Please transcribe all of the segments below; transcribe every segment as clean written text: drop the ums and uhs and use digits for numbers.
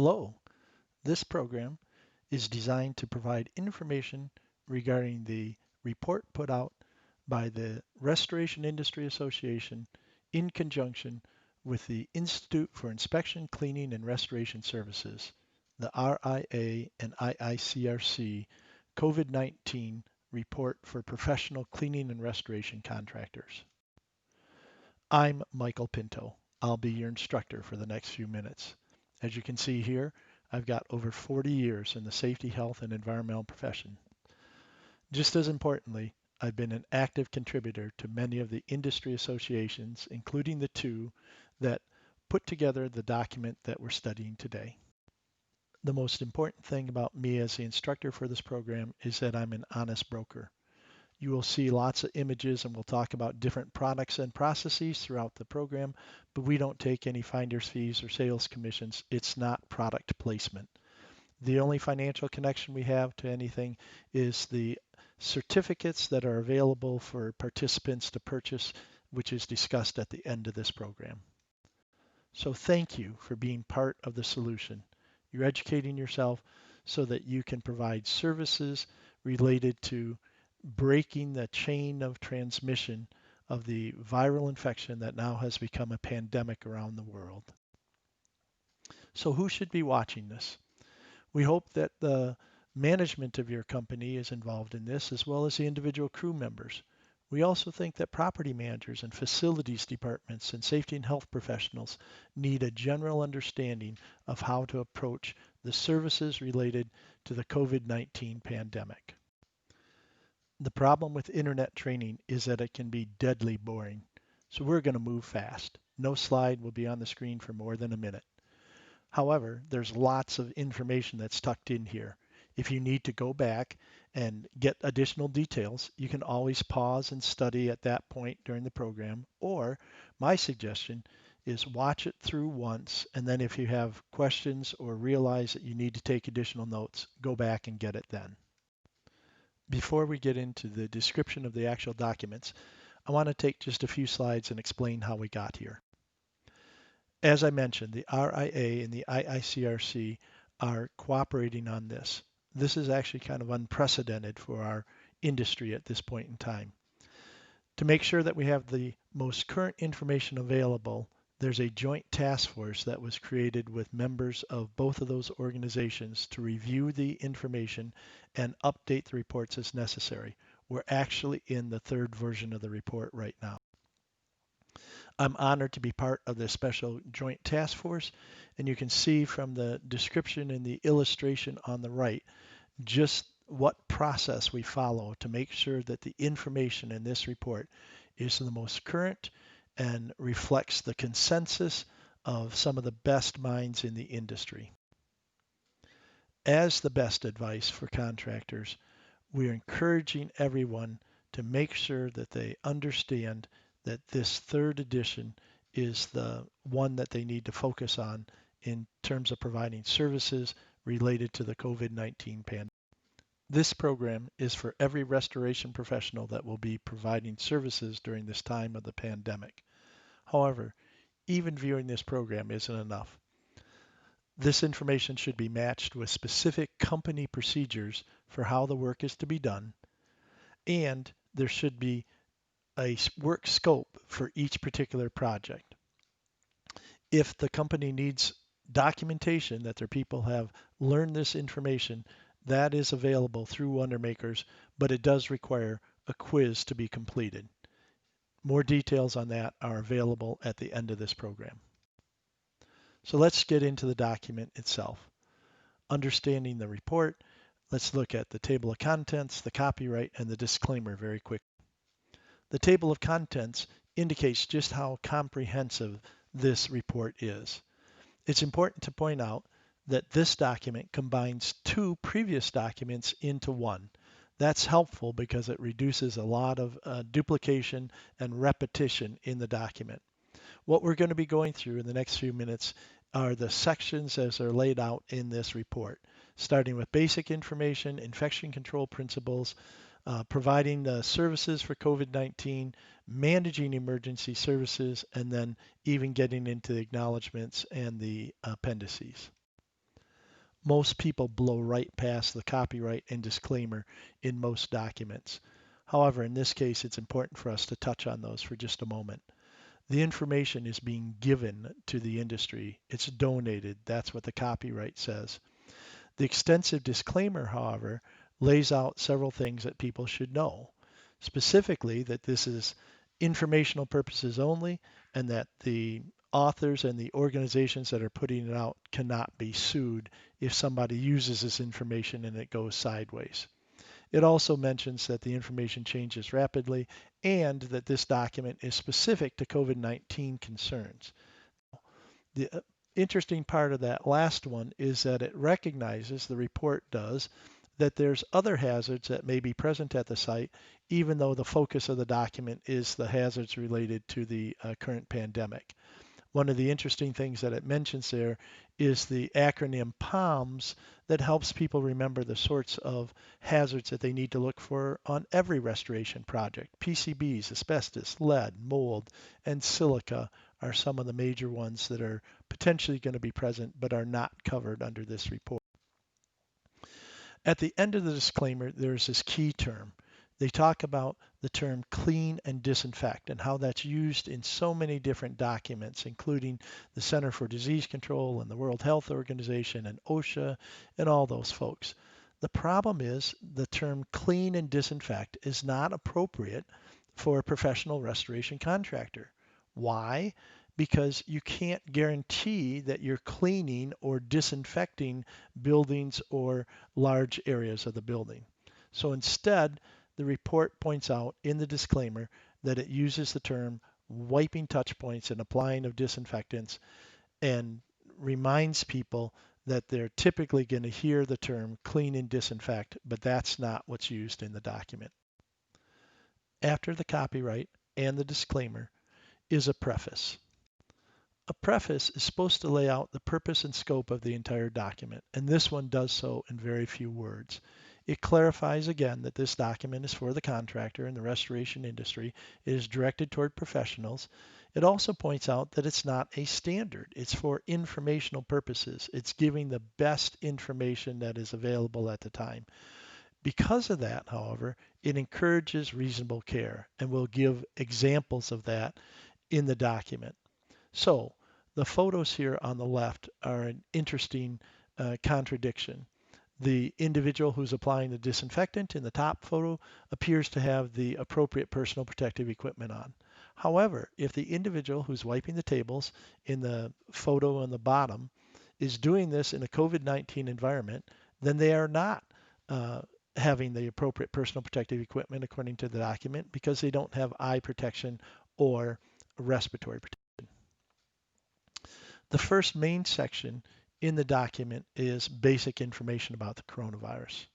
Hello, this program is designed to provide information regarding the report put out by the Restoration Industry Association in conjunction with the Institute for Inspection, Cleaning, and Restoration Services, the RIA and IICRC COVID-19 report for professional cleaning and restoration contractors. I'm Michael Pinto. I'll be your instructor for the next few minutes. As you can see here, I've got over 40 years in the safety, health, and environmental profession. Just as importantly, I've been an active contributor to many of the industry associations, including the two that put together the document that we're studying today. The most important thing about me as the instructor for this program is that I'm an honest broker. You will see lots of images and we'll talk about different products and processes throughout the program, but we don't take any finder's fees or sales commissions. It's not product placement. The only financial connection we have to anything is the certificates that are available for participants to purchase, which is discussed at the end of this program. So thank you for being part of the solution. You're educating yourself so that you can provide services related to breaking the chain of transmission of the viral infection that now has become a pandemic around the world. So who should be watching this? We hope that the management of your company is involved in this, as well as the individual crew members. We also think that property managers and facilities departments and safety and health professionals need a general understanding of how to approach the services related to the COVID-19 pandemic. The problem with internet training is that it can be deadly boring. So we're going to move fast. No slide will be on the screen for more than a minute. However, there's lots of information that's tucked in here. If you need to go back and get additional details, you can always pause and study at that point during the program. Or my suggestion is watch it through once, and then if you have questions or realize that you need to take additional notes, go back and get it then. Before we get into the description of the actual documents, I want to take just a few slides and explain how we got here. As I mentioned, the RIA and the IICRC are cooperating on this. This is actually kind of unprecedented for our industry at this point in time. To make sure that we have the most current information available, there's a joint task force that was created with members of both of those organizations to review the information and update the reports as necessary. We're actually in the third version of the report right now. I'm honored to be part of this special joint task force, and you can see from the description and the illustration on the right just what process we follow to make sure that the information in this report is the most current and reflects the consensus of some of the best minds in the industry. As the best advice for contractors, we're encouraging everyone to make sure that they understand that this third edition is the one that they need to focus on in terms of providing services related to the COVID-19 pandemic. This program is for every restoration professional that will be providing services during this time of the pandemic. However, even viewing this program isn't enough. This information should be matched with specific company procedures for how the work is to be done, and there should be a work scope for each particular project. If the company needs documentation that their people have learned this information, that is available through Wondermakers, but it does require a quiz to be completed. More details on that are available at the end of this program. So let's get into the document itself. Understanding the report, let's look at the table of contents, the copyright, and the disclaimer very quickly. The table of contents indicates just how comprehensive this report is. It's important to point out that this document combines two previous documents into one. That's helpful because it reduces a lot of duplication and repetition in the document. What we're going to be going through in the next few minutes are the sections as they're laid out in this report, starting with basic information, infection control principles, providing the services for COVID-19, managing emergency services, and then even getting into the acknowledgments and the appendices. Most people blow right past the copyright and disclaimer in most documents. However, in this case, it's important for us to touch on those for just a moment. The information is being given to the industry. It's donated. That's what the copyright says. The extensive disclaimer, however, lays out several things that people should know. Specifically, that this is informational purposes only and that the authors and the organizations that are putting it out cannot be sued if somebody uses this information and it goes sideways. It also mentions that the information changes rapidly and that this document is specific to COVID-19 concerns. The interesting part of that last one is that it recognizes, the report does, that there's other hazards that may be present at the site, even though the focus of the document is the hazards related to the current pandemic. One of the interesting things that it mentions there is the acronym PALMS that helps people remember the sorts of hazards that they need to look for on every restoration project. PCBs, asbestos, lead, mold, and silica are some of the major ones that are potentially going to be present but are not covered under this report. At the end of the disclaimer, there's this key term. They talk about the term clean and disinfect and how that's used in so many different documents, including the Center for Disease Control and the World Health Organization and OSHA and all those folks. The problem is the term clean and disinfect is not appropriate for a professional restoration contractor. Why? Because you can't guarantee that you're cleaning or disinfecting buildings or large areas of the building. So instead, the report points out in the disclaimer that it uses the term wiping touch points and applying of disinfectants and reminds people that they're typically going to hear the term clean and disinfect, but that's not what's used in the document. After the copyright and the disclaimer is a preface. A preface is supposed to lay out the purpose and scope of the entire document, and this one does so in very few words. It clarifies again that this document is for the contractor and the restoration industry. It is directed toward professionals. It also points out that it's not a standard. It's for informational purposes. It's giving the best information that is available at the time. Because of that, however, it encourages reasonable care, and we'll give examples of that in the document. So the photos here on the left are an interesting contradiction. The individual who's applying the disinfectant in the top photo appears to have the appropriate personal protective equipment on. However, if the individual who's wiping the tables in the photo on the bottom is doing this in a COVID-19 environment, then they are not having the appropriate personal protective equipment according to the document because they don't have eye protection or respiratory protection. The first main section in the document is basic information about the coronavirus.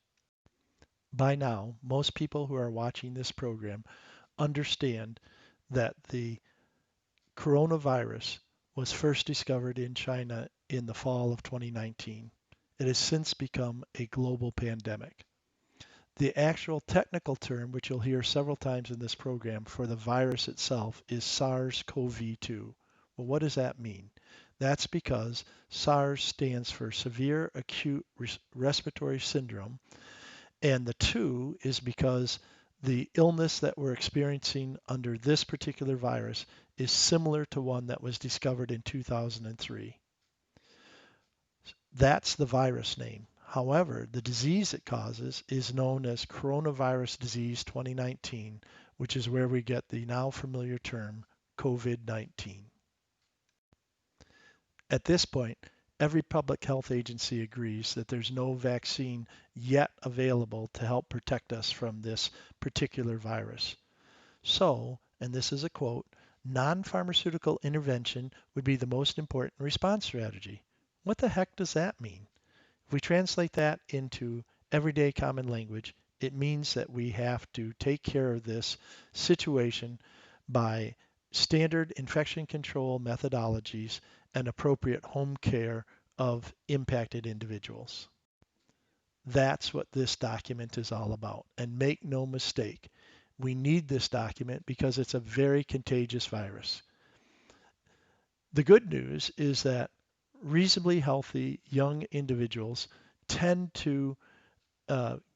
By now, most people who are watching this program understand that the coronavirus was first discovered in China in the fall of 2019. It has since become a global pandemic. The actual technical term, which you'll hear several times in this program for the virus itself, is SARS-CoV-2. Well, what does that mean? That's because SARS stands for Severe Acute Respiratory Syndrome, and the 2 is because the illness that we're experiencing under this particular virus is similar to one that was discovered in 2003. That's the virus name. However, the disease it causes is known as coronavirus disease 2019, which is where we get the now familiar term COVID-19. At this point, every public health agency agrees that there's no vaccine yet available to help protect us from this particular virus. So, and this is a quote, non-pharmaceutical intervention would be the most important response strategy. What the heck does that mean? If we translate that into everyday common language, it means that we have to take care of this situation by standard infection control methodologies and appropriate home care of impacted individuals. That's what this document is all about. And make no mistake, we need this document because it's a very contagious virus. The good news is that reasonably healthy young individuals tend to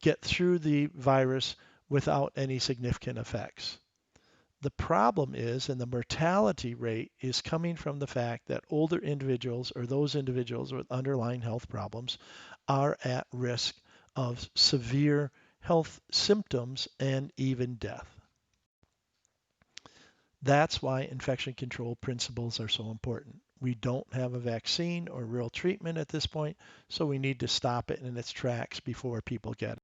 get through the virus without any significant effects. The problem is, and the mortality rate is coming from the fact that older individuals or those individuals with underlying health problems are at risk of severe health symptoms and even death. That's why infection control principles are so important. We don't have a vaccine or real treatment at this point, so we need to stop it in its tracks before people get it.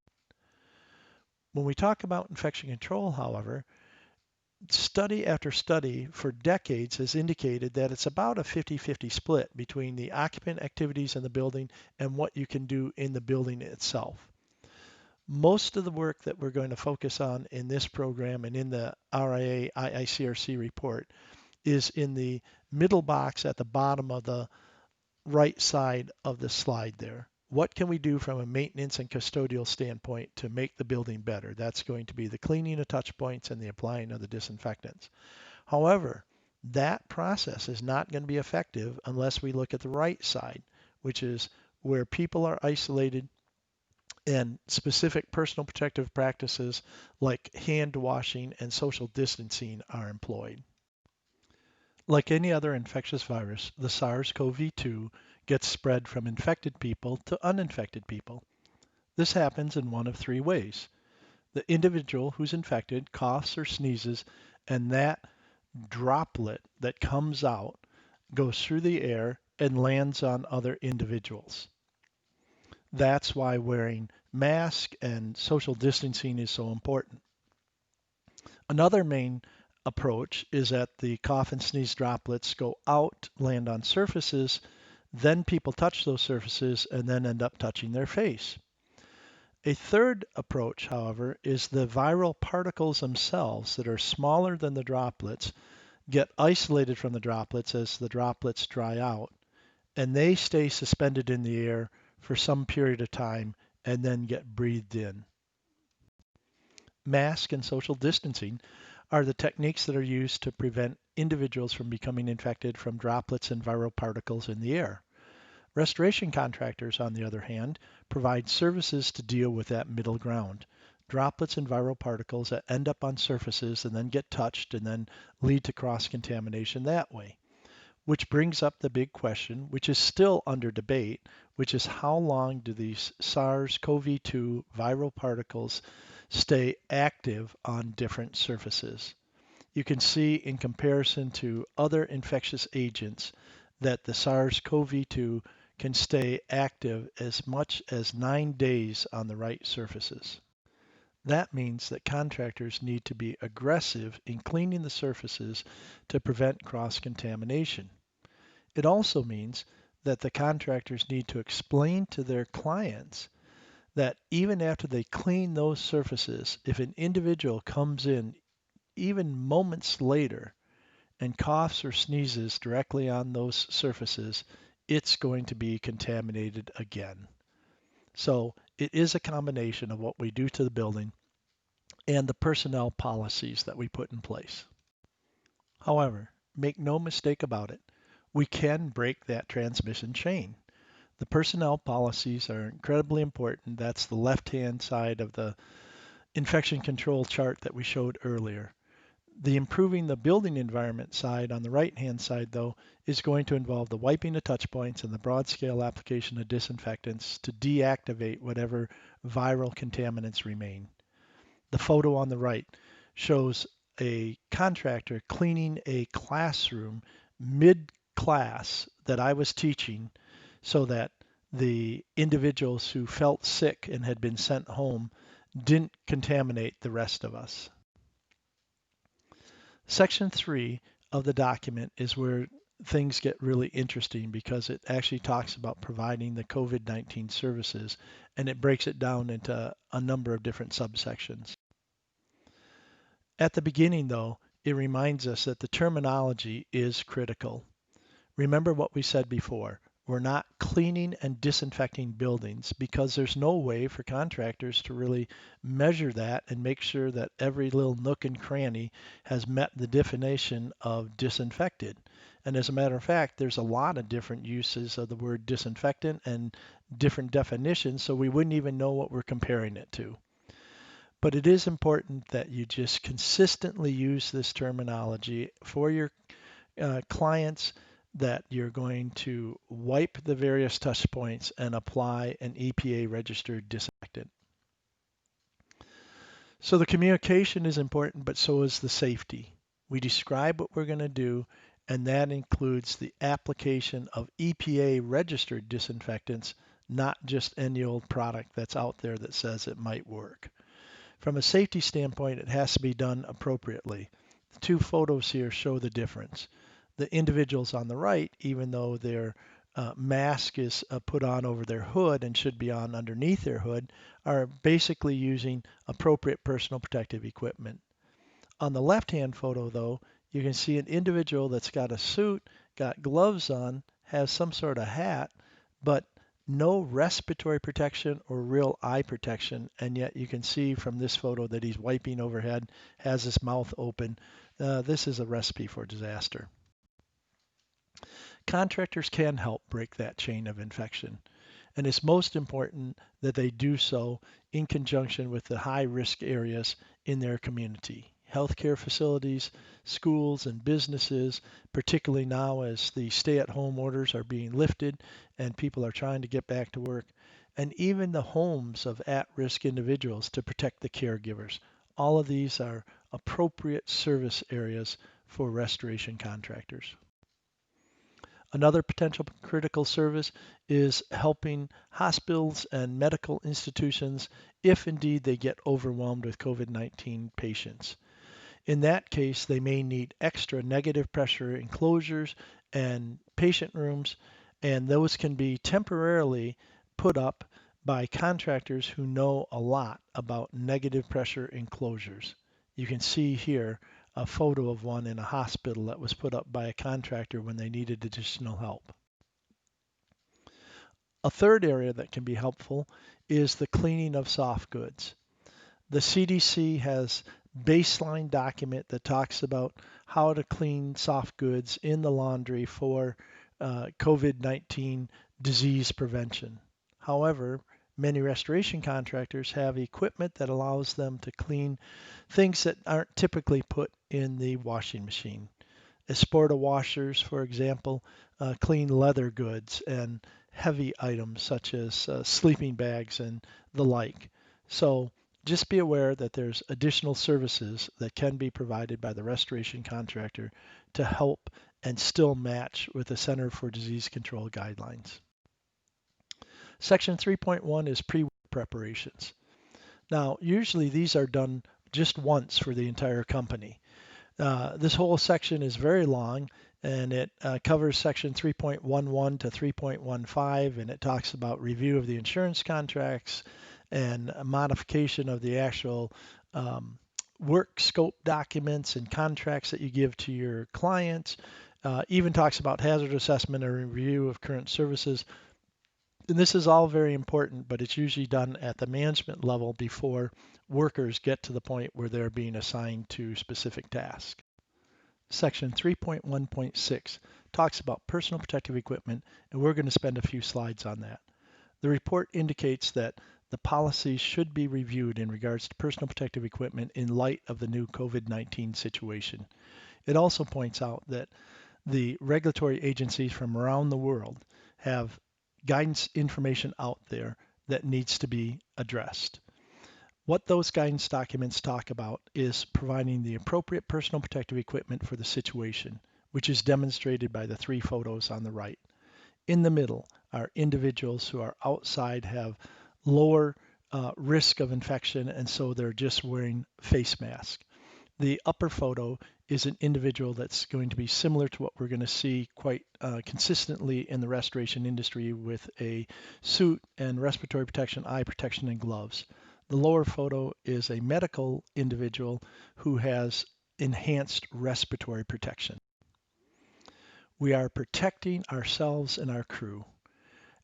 When we talk about infection control, however, study after study for decades has indicated that it's about a 50-50 split between the occupant activities in the building and what you can do in the building itself. Most of the work that we're going to focus on in this program and in the RIA IICRC report is in the middle box at the bottom of the right side of the slide there. What can we do from a maintenance and custodial standpoint to make the building better? That's going to be the cleaning of touch points and the applying of the disinfectants. However, that process is not going to be effective unless we look at the right side, which is where people are isolated and specific personal protective practices like hand washing and social distancing are employed. Like any other infectious virus, the SARS-CoV-2 gets spread from infected people to uninfected people. This happens in one of three ways. The individual who's infected coughs or sneezes, and that droplet that comes out goes through the air and lands on other individuals. That's why wearing masks and social distancing is so important. Another main approach is that the cough and sneeze droplets go out, land on surfaces, then people touch those surfaces and then end up touching their face. A third approach, however, is the viral particles themselves that are smaller than the droplets get isolated from the droplets as the droplets dry out, and they stay suspended in the air for some period of time and then get breathed in. Mask and social distancing are the techniques that are used to prevent individuals from becoming infected from droplets and viral particles in the air. Restoration contractors, on the other hand, provide services to deal with that middle ground. Droplets and viral particles that end up on surfaces and then get touched and then lead to cross-contamination that way. Which brings up the big question, which is still under debate, which is how long do these SARS-CoV-2 viral particles stay active on different surfaces? You can see in comparison to other infectious agents that the SARS-CoV-2 can stay active as much as 9 days on the right surfaces. That means that contractors need to be aggressive in cleaning the surfaces to prevent cross-contamination. It also means that the contractors need to explain to their clients that even after they clean those surfaces, if an individual comes in even moments later and coughs or sneezes directly on those surfaces, it's going to be contaminated again. So it is a combination of what we do to the building and the personnel policies that we put in place. However, make no mistake about it, we can break that transmission chain. The personnel policies are incredibly important. That's the left-hand side of the infection control chart that we showed earlier. The improving the building environment side on the right-hand side, though, is going to involve the wiping of touch points and the broad-scale application of disinfectants to deactivate whatever viral contaminants remain. The photo on the right shows a contractor cleaning a classroom mid-class that I was teaching so that the individuals who felt sick and had been sent home didn't contaminate the rest of us. Section 3 of the document is where things get really interesting because it actually talks about providing the COVID-19 services, and it breaks it down into a number of different subsections. At the beginning, though, it reminds us that the terminology is critical. Remember what we said before. We're not cleaning and disinfecting buildings because there's no way for contractors to really measure that and make sure that every little nook and cranny has met the definition of disinfected. And as a matter of fact, there's a lot of different uses of the word disinfectant and different definitions, so we wouldn't even know what we're comparing it to. But it is important that you just consistently use this terminology for your clients, that you're going to wipe the various touch points and apply an EPA registered disinfectant. So the communication is important, but so is the safety. We describe what we're going to do, and that includes the application of EPA registered disinfectants, not just any old product that's out there that says it might work. From a safety standpoint, it has to be done appropriately. The two photos here show the difference. The individuals on the right, even though their mask is put on over their hood and should be on underneath their hood, are basically using appropriate personal protective equipment. On the left-hand photo, though, you can see an individual that's got a suit, got gloves on, has some sort of hat, but no respiratory protection or real eye protection, and yet you can see from this photo that he's wiping overhead, has his mouth open. This is a recipe for disaster. Contractors can help break that chain of infection, and it's most important that they do so in conjunction with the high-risk areas in their community. Healthcare facilities, schools, and businesses, particularly now as the stay-at-home orders are being lifted and people are trying to get back to work, and even the homes of at-risk individuals to protect the caregivers. All of these are appropriate service areas for restoration contractors. Another potential critical service is helping hospitals and medical institutions if indeed they get overwhelmed with COVID-19 patients. In that case, they may need extra negative pressure enclosures and patient rooms, and those can be temporarily put up by contractors who know a lot about negative pressure enclosures. You can see here a photo of one in a hospital that was put up by a contractor when they needed additional help. A third area that can be helpful is the cleaning of soft goods. The CDC has baseline document that talks about how to clean soft goods in the laundry for COVID-19 disease prevention. However, many restoration contractors have equipment that allows them to clean things that aren't typically put in the washing machine. Esporta washers, for example, clean leather goods and heavy items such as sleeping bags and the like. So just be aware that there's additional services that can be provided by the restoration contractor to help and still match with the Center for Disease Control guidelines. Section 3.1 is pre-work preparations. Now, usually these are done just once for the entire company. This whole section is very long, and it covers section 3.11 to 3.15, and it talks about review of the insurance contracts and a modification of the actual work scope documents and contracts that you give to your clients. Even talks about hazard assessment and review of current services. And this is all very important, but it's usually done at the management level before workers get to the point where they're being assigned to specific tasks. Section 3.1.6 talks about personal protective equipment, and we're going to spend a few slides on that. The report indicates that the policies should be reviewed in regards to personal protective equipment in light of the new COVID-19 situation. It also points out that the regulatory agencies from around the world have guidance information out there that needs to be addressed. What those guidance documents talk about is providing the appropriate personal protective equipment for the situation, which is demonstrated by the three photos on the right. In the middle are individuals who are outside, have lower risk of infection, and so they're just wearing face masks. The upper photo is an individual that's going to be similar to what we're going to see quite consistently in the restoration industry with a suit and respiratory protection, eye protection, and gloves. The lower photo is a medical individual who has enhanced respiratory protection. We are protecting ourselves and our crew.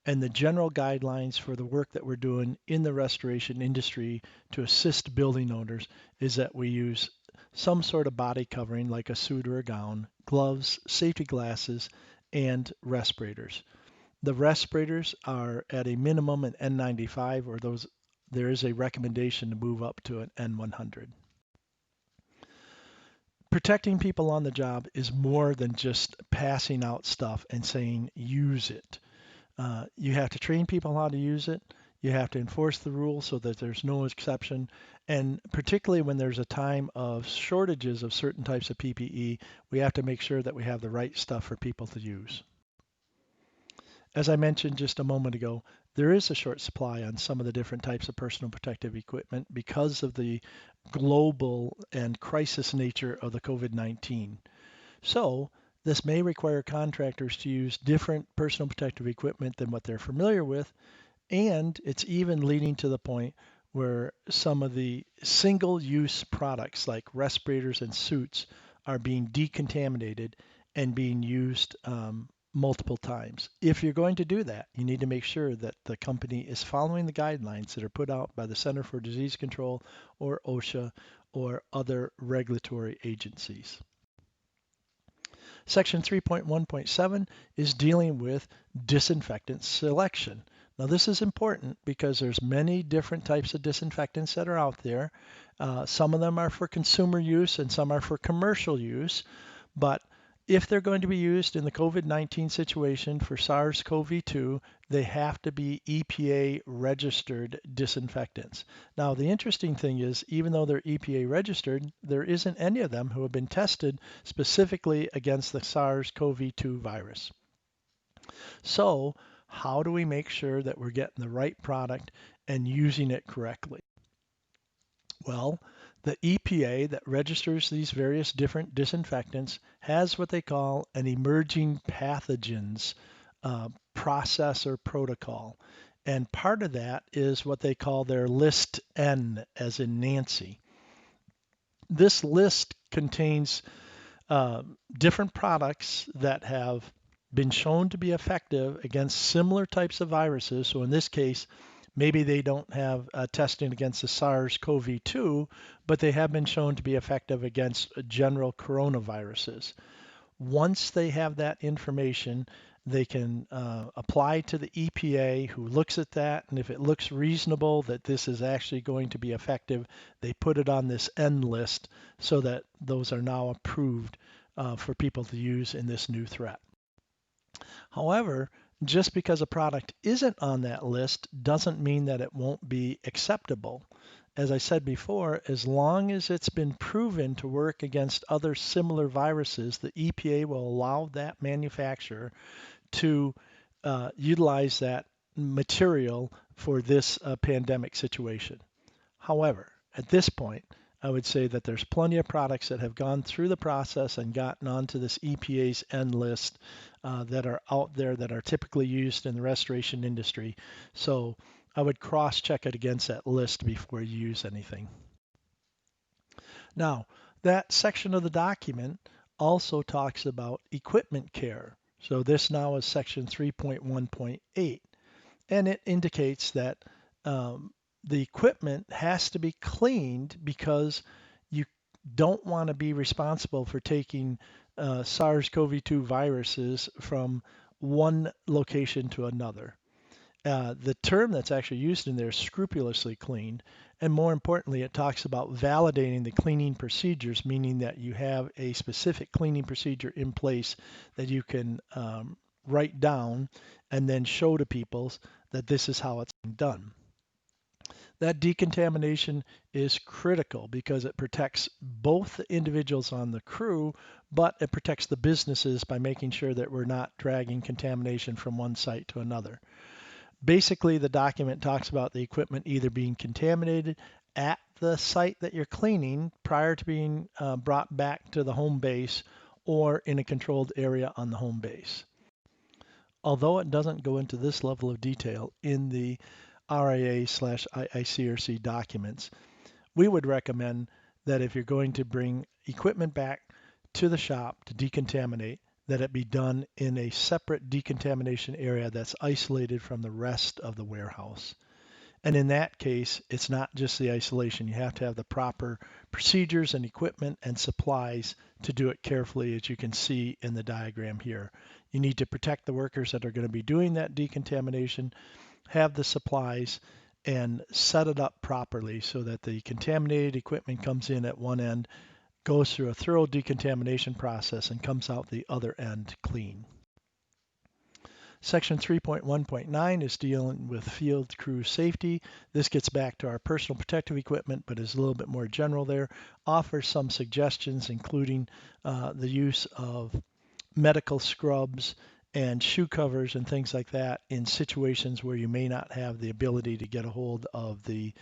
And the general guidelines for the work that we're doing in the restoration industry to assist building owners is that we use some sort of body covering like a suit or a gown, gloves, safety glasses, and respirators. The respirators are at a minimum an N95, or there is a recommendation to move up to an N100. Protecting people on the job is more than just passing out stuff and saying use it. You have to train people how to use it. You have to enforce the rules so that there's no exception. And particularly when there's a time of shortages of certain types of PPE, we have to make sure that we have the right stuff for people to use. As I mentioned just a moment ago, there is a short supply on some of the different types of personal protective equipment because of the global and crisis nature of the COVID-19. So this may require contractors to use different personal protective equipment than what they're familiar with, and it's even leading to the point where some of the single-use products like respirators and suits are being decontaminated and being used multiple times. If you're going to do that, you need to make sure that the company is following the guidelines that are put out by the Center for Disease Control or OSHA or other regulatory agencies. Section 3.1.7 is dealing with disinfectant selection. Now this is important because there's many different types of disinfectants that are out there. Some of them are for consumer use and some are for commercial use, but if they're going to be used in the COVID-19 situation for SARS-CoV-2, they have to be EPA registered disinfectants. Now, the interesting thing is, even though they're EPA registered, there isn't any of them who have been tested specifically against the SARS-CoV-2 virus. So, how do we make sure that we're getting the right product and using it correctly? Well, the EPA that registers these various different disinfectants has what they call an emerging pathogens process or protocol. And part of that is what they call their list N, as in Nancy. This list contains different products that have been shown to be effective against similar types of viruses. So in this case, maybe they don't have testing against the SARS-CoV-2, but they have been shown to be effective against general coronaviruses. Once they have that information, they can apply to the EPA, who looks at that, and if it looks reasonable that this is actually going to be effective, they put it on this N list so that those are now approved for people to use in this new threat. However, just because a product isn't on that list doesn't mean that it won't be acceptable. As I said before, as long as it's been proven to work against other similar viruses, the EPA will allow that manufacturer to utilize that material for this pandemic situation. However, at this point, I would say that there's plenty of products that have gone through the process and gotten onto this EPA's N list that are out there that are typically used in the restoration industry. So I would cross-check it against that list before you use anything. Now, that section of the document also talks about equipment care. So this now is section 3.1.8, and it indicates that the equipment has to be cleaned because you don't want to be responsible for taking SARS-CoV-2 viruses from one location to another. The term that's actually used in there is scrupulously cleaned, and more importantly, it talks about validating the cleaning procedures, meaning that you have a specific cleaning procedure in place that you can write down and then show to people that this is how it's done. That decontamination is critical because it protects both the individuals on the crew, but it protects the businesses by making sure that we're not dragging contamination from one site to another. Basically, the document talks about the equipment either being contaminated at the site that you're cleaning prior to being brought back to the home base or in a controlled area on the home base. Although it doesn't go into this level of detail in the RIA/IICRC documents, we would recommend that if you're going to bring equipment back to the shop to decontaminate, that it be done in a separate decontamination area that's isolated from the rest of the warehouse. And in that case, it's not just the isolation. You have to have the proper procedures and equipment and supplies to do it carefully, as you can see in the diagram here. You need to protect the workers that are going to be doing that decontamination, have the supplies, and set it up properly so that the contaminated equipment comes in at one end, goes through a thorough decontamination process, and comes out the other end clean. Section 3.1.9 is dealing with field crew safety. This gets back to our personal protective equipment, but is a little bit more general there. Offers some suggestions, including the use of medical scrubs and shoe covers and things like that in situations where you may not have the ability to get a hold of the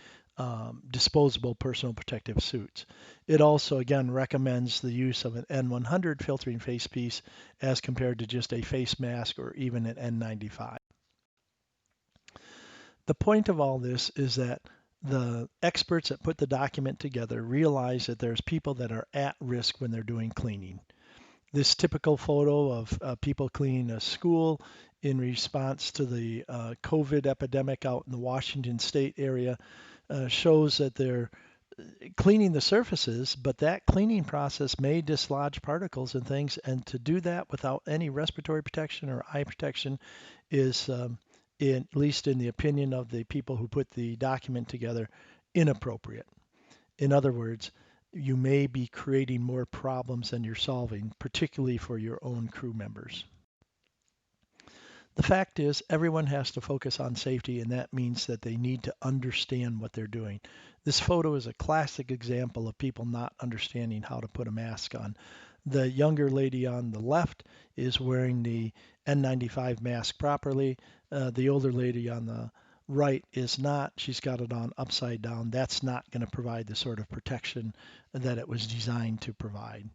disposable personal protective suits. It also, again, recommends the use of an N100 filtering face piece as compared to just a face mask or even an N95. The point of all this is that the experts that put the document together realize that there's people that are at risk when they're doing cleaning. This typical photo of people cleaning a school in response to the COVID epidemic out in the Washington state area shows that they're cleaning the surfaces, but that cleaning process may dislodge particles and things, and to do that without any respiratory protection or eye protection is, at least in the opinion of the people who put the document together, inappropriate. In other words, you may be creating more problems than you're solving, particularly for your own crew members. The fact is, everyone has to focus on safety, and that means that they need to understand what they're doing. This photo is a classic example of people not understanding how to put a mask on. The younger lady on the left is wearing the N95 mask properly. The older lady on the right is not. She's got it on upside down. That's not going to provide the sort of protection that it was designed to provide.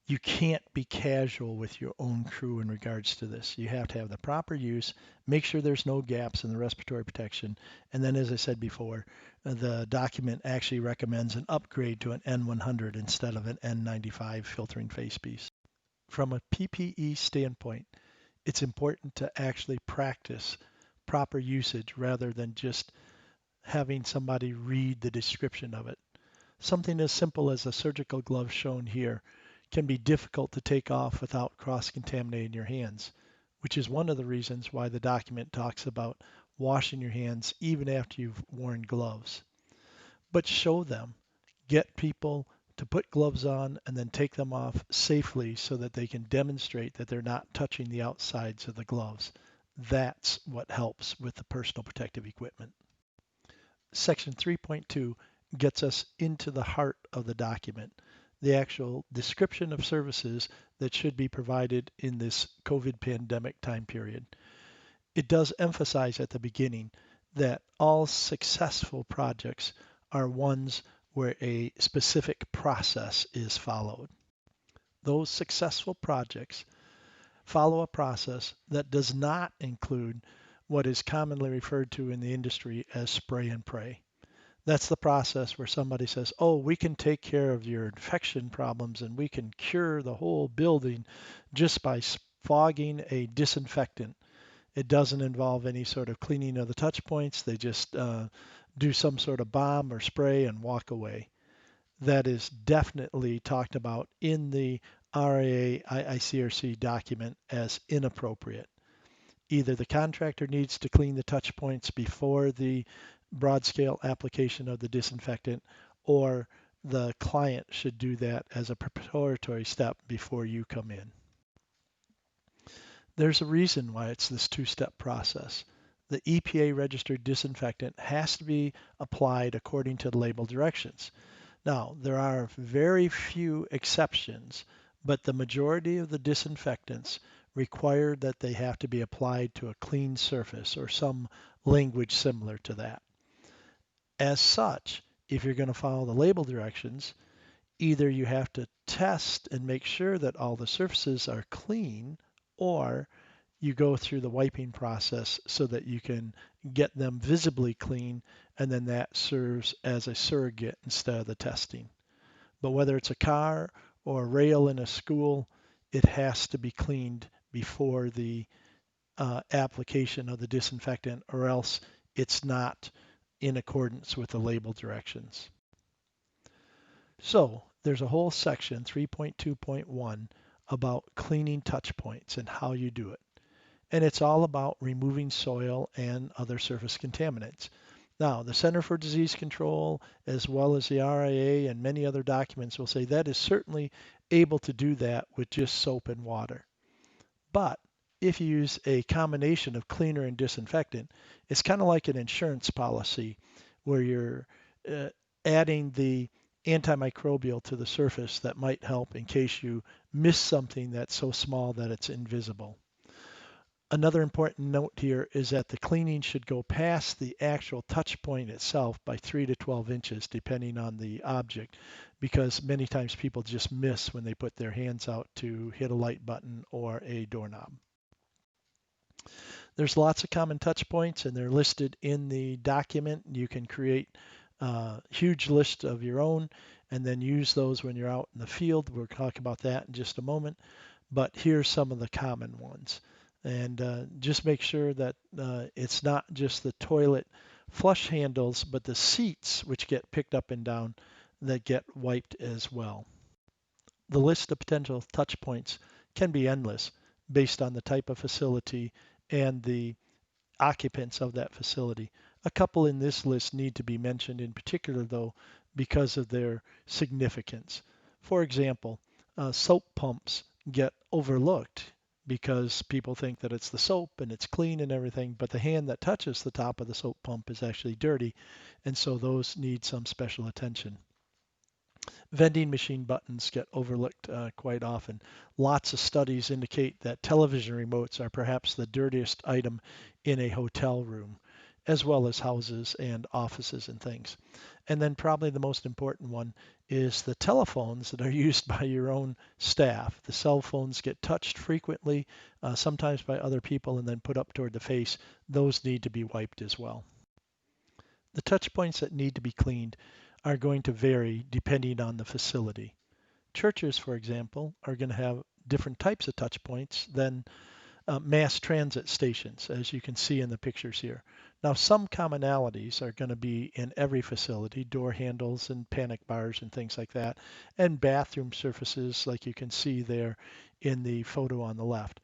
You can't be casual with your own crew in regards to this. You have to have the proper use, make sure there's no gaps in the respiratory protection, and then, as I said before, the document actually recommends an upgrade to an N100 instead of an N95 filtering face piece. From a PPE standpoint, it's important to actually practice proper usage rather than just having somebody read the description of it. Something as simple as a surgical glove shown here can be difficult to take off without cross-contaminating your hands, which is one of the reasons why the document talks about washing your hands even after you've worn gloves. But show them, get people to put gloves on and then take them off safely so that they can demonstrate that they're not touching the outsides of the gloves. That's what helps with the personal protective equipment. Section 3.2 gets us into the heart of the document, the actual description of services that should be provided in this COVID pandemic time period. It does emphasize at the beginning that all successful projects are ones where a specific process is followed. Those successful projects follow a process that does not include what is commonly referred to in the industry as spray and pray. That's the process where somebody says, oh, we can take care of your infection problems and we can cure the whole building just by fogging a disinfectant. It doesn't involve any sort of cleaning of the touch points. They just do some sort of bomb or spray and walk away. That is definitely talked about in the RAA IICRC document as inappropriate. Either the contractor needs to clean the touch points before the broad scale application of the disinfectant, or the client should do that as a preparatory step before you come in. There's a reason why it's this two-step process. The EPA registered disinfectant has to be applied according to the label directions. Now, there are very few exceptions, but the majority of the disinfectants require that they have to be applied to a clean surface or some language similar to that. As such, if you're going to follow the label directions, either you have to test and make sure that all the surfaces are clean, or you go through the wiping process so that you can get them visibly clean, and then that serves as a surrogate instead of the testing. But whether it's a car or a rail in a school, it has to be cleaned before the application of the disinfectant, or else it's not in accordance with the label directions. So there's a whole section, 3.2.1, about cleaning touch points and how you do it. And it's all about removing soil and other surface contaminants. Now, the Center for Disease Control, as well as the RIA and many other documents, will say that is certainly able to do that with just soap and water. But if you use a combination of cleaner and disinfectant, it's kind of like an insurance policy where you're uh, adding the antimicrobial to the surface that might help in case you miss something that's so small that it's invisible. Another important note here is that the cleaning should go past the actual touch point itself by 3 to 12 inches, depending on the object, because many times people just miss when they put their hands out to hit a light button or a doorknob. There's lots of common touch points, and they're listed in the document. You can create a huge list of your own and then use those when you're out in the field. We'll talk about that in just a moment. But here's some of the common ones. And just make sure that it's not just the toilet flush handles, but the seats which get picked up and down that get wiped as well. The list of potential touch points can be endless based on the type of facility and the occupants of that facility. A couple in this list need to be mentioned in particular, though, because of their significance. For example, soap pumps get overlooked because people think that it's the soap and it's clean and everything, but the hand that touches the top of the soap pump is actually dirty, and so those need some special attention. Vending machine buttons get overlooked quite often. Lots of studies indicate that television remotes are perhaps the dirtiest item in a hotel room, as well as houses and offices and things. And then probably the most important one is the telephones that are used by your own staff. The cell phones get touched frequently, sometimes by other people, and then put up toward the face. Those need to be wiped as well. The touch points that need to be cleaned are going to vary depending on the facility. Churches, for example, are going to have different types of touch points than mass transit stations, as you can see in the pictures here. Now, some commonalities are going to be in every facility, door handles and panic bars and things like that, and bathroom surfaces like you can see there in the photo on the left.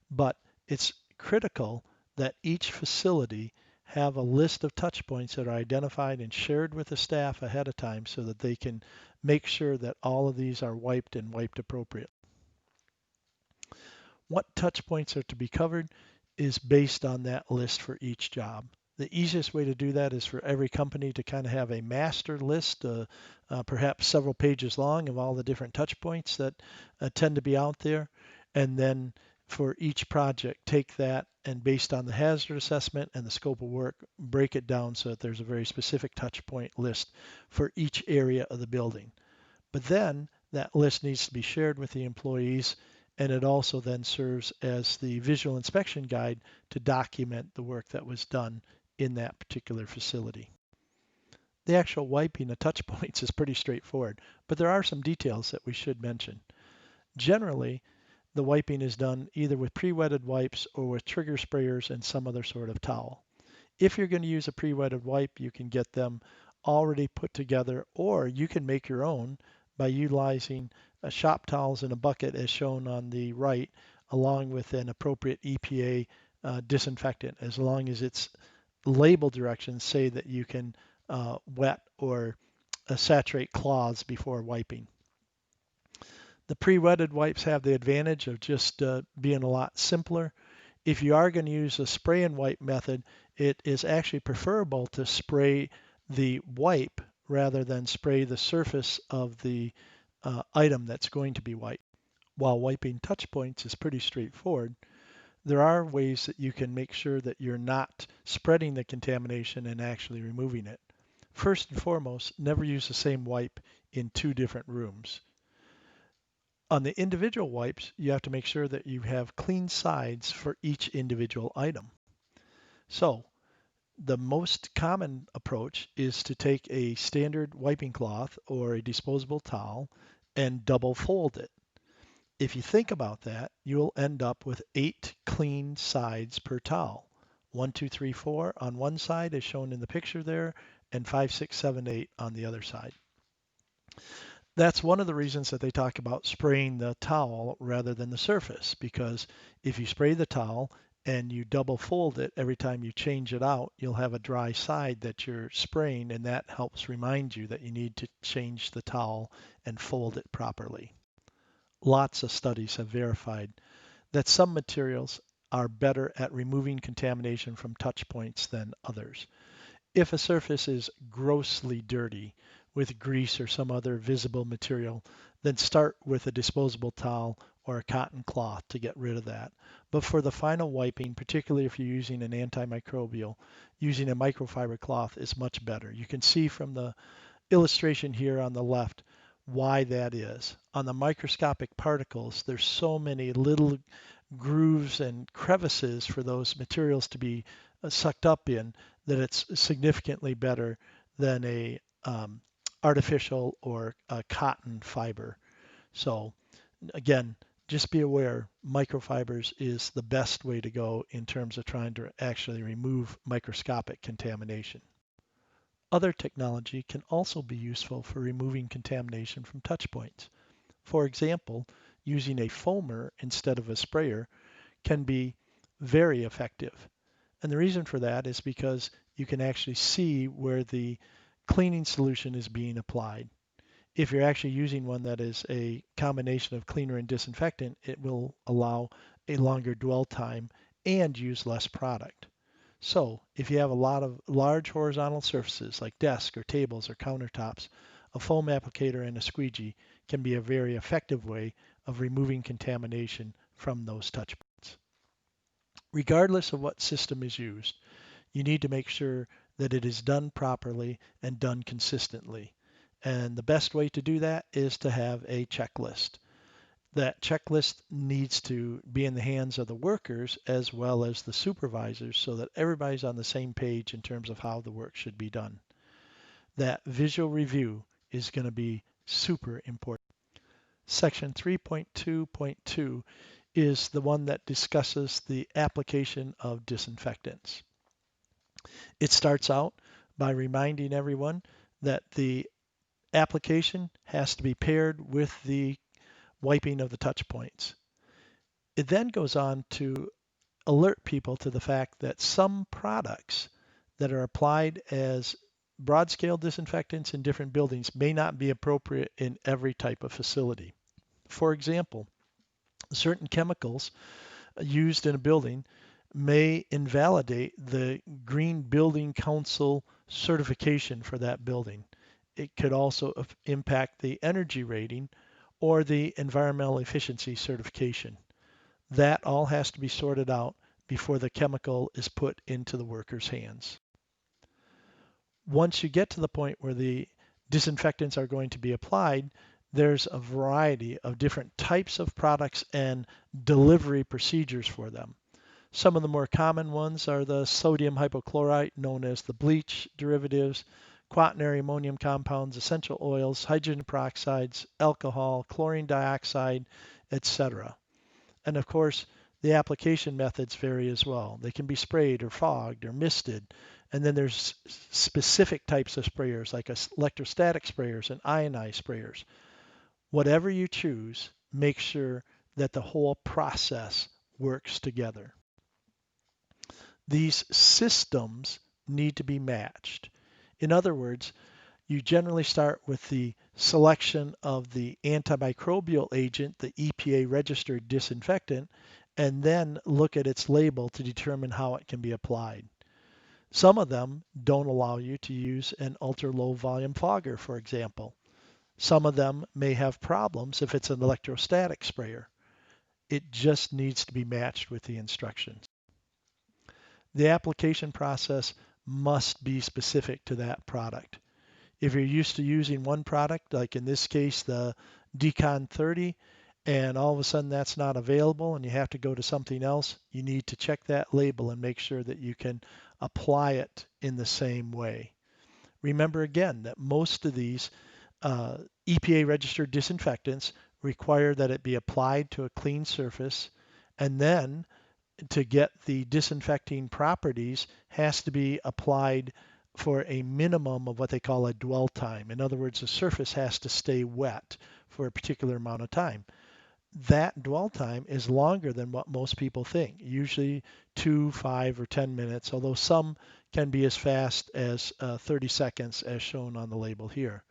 But it's critical that each facility have a list of touch points that are identified and shared with the staff ahead of time so that they can make sure that all of these are wiped and wiped appropriately. What touch points are to be covered is based on that list for each job. The easiest way to do that is for every company to kind of have a master list, perhaps several pages long, of all the different touch points that tend to be out there. And then for each project, take that and based on the hazard assessment and the scope of work, break it down so that there's a very specific touch point list for each area of the building. But then that list needs to be shared with the employees, and it also then serves as the visual inspection guide to document the work that was done in that particular facility. The actual wiping of touch points is pretty straightforward, but there are some details that we should mention. Generally, the wiping is done either with pre-wetted wipes or with trigger sprayers and some other sort of towel. If you're going to use a pre-wetted wipe, you can get them already put together, or you can make your own by utilizing shop towels in a bucket as shown on the right, along with an appropriate EPA disinfectant, as long as its label directions say that you can wet or saturate cloths before wiping. The pre-wetted wipes have the advantage of just being a lot simpler. If you are going to use a spray and wipe method, it is actually preferable to spray the wipe rather than spray the surface of the item that's going to be wiped. While wiping touch points is pretty straightforward, there are ways that you can make sure that you're not spreading the contamination and actually removing it. First and foremost, never use the same wipe in two different rooms. On the individual wipes, you have to make sure that you have clean sides for each individual item. So the most common approach is to take a standard wiping cloth or a disposable towel and double fold it. If you think about that, you'll end up with 8 clean sides per towel. 1, 2, 3, 4 on one side as shown in the picture there, and 5, 6, 7, 8 on the other side. That's one of the reasons that they talk about spraying the towel rather than the surface, because if you spray the towel and you double fold it every time you change it out, you'll have a dry side that you're spraying, and that helps remind you that you need to change the towel and fold it properly. Lots of studies have verified that some materials are better at removing contamination from touch points than others. If a surface is grossly dirty with grease or some other visible material, then start with a disposable towel or a cotton cloth to get rid of that. But for the final wiping, particularly if you're using an antimicrobial, using a microfiber cloth is much better. You can see from the illustration here on the left why that is. On the microscopic particles, there's so many little grooves and crevices for those materials to be sucked up in that it's significantly better than a artificial or a cotton fiber. So again, just be aware microfibers is the best way to go in terms of trying to actually remove microscopic contamination. Other technology can also be useful for removing contamination from touch points. For example, using a foamer instead of a sprayer can be very effective. And the reason for that is because you can actually see where the cleaning solution is being applied. If you're actually using one that is a combination of cleaner and disinfectant, it will allow a longer dwell time and use less product. So if you have a lot of large horizontal surfaces like desks or tables or countertops, a foam applicator and a squeegee can be a very effective way of removing contamination from those touch points. Regardless of what system is used, you need to make sure that it is done properly and done consistently. And the best way to do that is to have a checklist. That checklist needs to be in the hands of the workers as well as the supervisors so that everybody's on the same page in terms of how the work should be done. That visual review is going to be super important. Section 3.2.2 is the one that discusses the application of disinfectants. It starts out by reminding everyone that the application has to be paired with the wiping of the touch points. It then goes on to alert people to the fact that some products that are applied as broad scale disinfectants in different buildings may not be appropriate in every type of facility. For example, certain chemicals used in a building may invalidate the Green Building Council certification for that building. It could also impact the energy rating or the environmental efficiency certification. That all has to be sorted out before the chemical is put into the worker's hands. Once you get to the point where the disinfectants are going to be applied, there's a variety of different types of products and delivery procedures for them. Some of the more common ones are the sodium hypochlorite, known as the bleach derivatives, quaternary ammonium compounds, essential oils, hydrogen peroxides, alcohol, chlorine dioxide, etc. And of course, the application methods vary as well. They can be sprayed or fogged or misted. And then there's specific types of sprayers like electrostatic sprayers and ionized sprayers. Whatever you choose, make sure that the whole process works together. These systems need to be matched. In other words, you generally start with the selection of the antimicrobial agent, the EPA registered disinfectant, and then look at its label to determine how it can be applied. Some of them don't allow you to use an ultra low volume fogger, for example. Some of them may have problems if it's an electrostatic sprayer. It just needs to be matched with the instructions. The application process must be specific to that product. If you're used to using one product, like in this case, the Decon 30, and all of a sudden that's not available and you have to go to something else, you need to check that label and make sure that you can apply it in the same way. Remember again that most of these EPA registered disinfectants require that it be applied to a clean surface, and then to get the disinfecting properties has to be applied for a minimum of what they call a dwell time. In other words, the surface has to stay wet for a particular amount of time. That dwell time is longer than what most people think, usually 2, 5, or 10 minutes, although some can be as fast as 30 seconds as shown on the label here.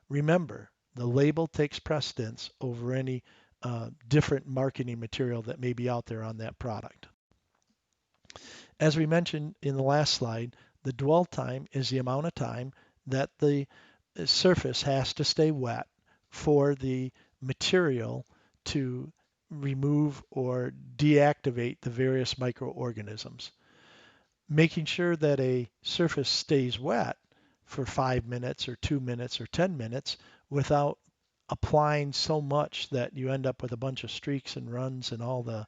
Remember, the label takes precedence over any different marketing material that may be out there on that product. As we mentioned in the last slide, the dwell time is the amount of time that the surface has to stay wet for the material to remove or deactivate the various microorganisms. Making sure that a surface stays wet for 5 minutes or 2 minutes or 10 minutes without applying so much that you end up with a bunch of streaks and runs and all the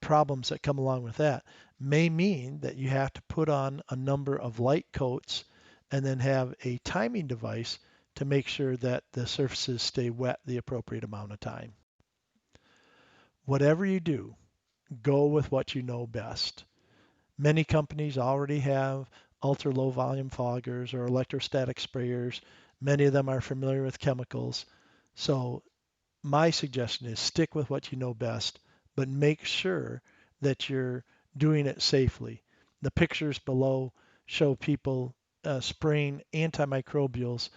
problems that come along with that may mean that you have to put on a number of light coats and then have a timing device to make sure that the surfaces stay wet the appropriate amount of time. Whatever you do, go with what you know best. Many companies already have ultra low volume foggers or electrostatic sprayers. Many of them are familiar with chemicals. So my suggestion is stick with what you know best, but make sure that you're doing it safely. The pictures below show people spraying antimicrobials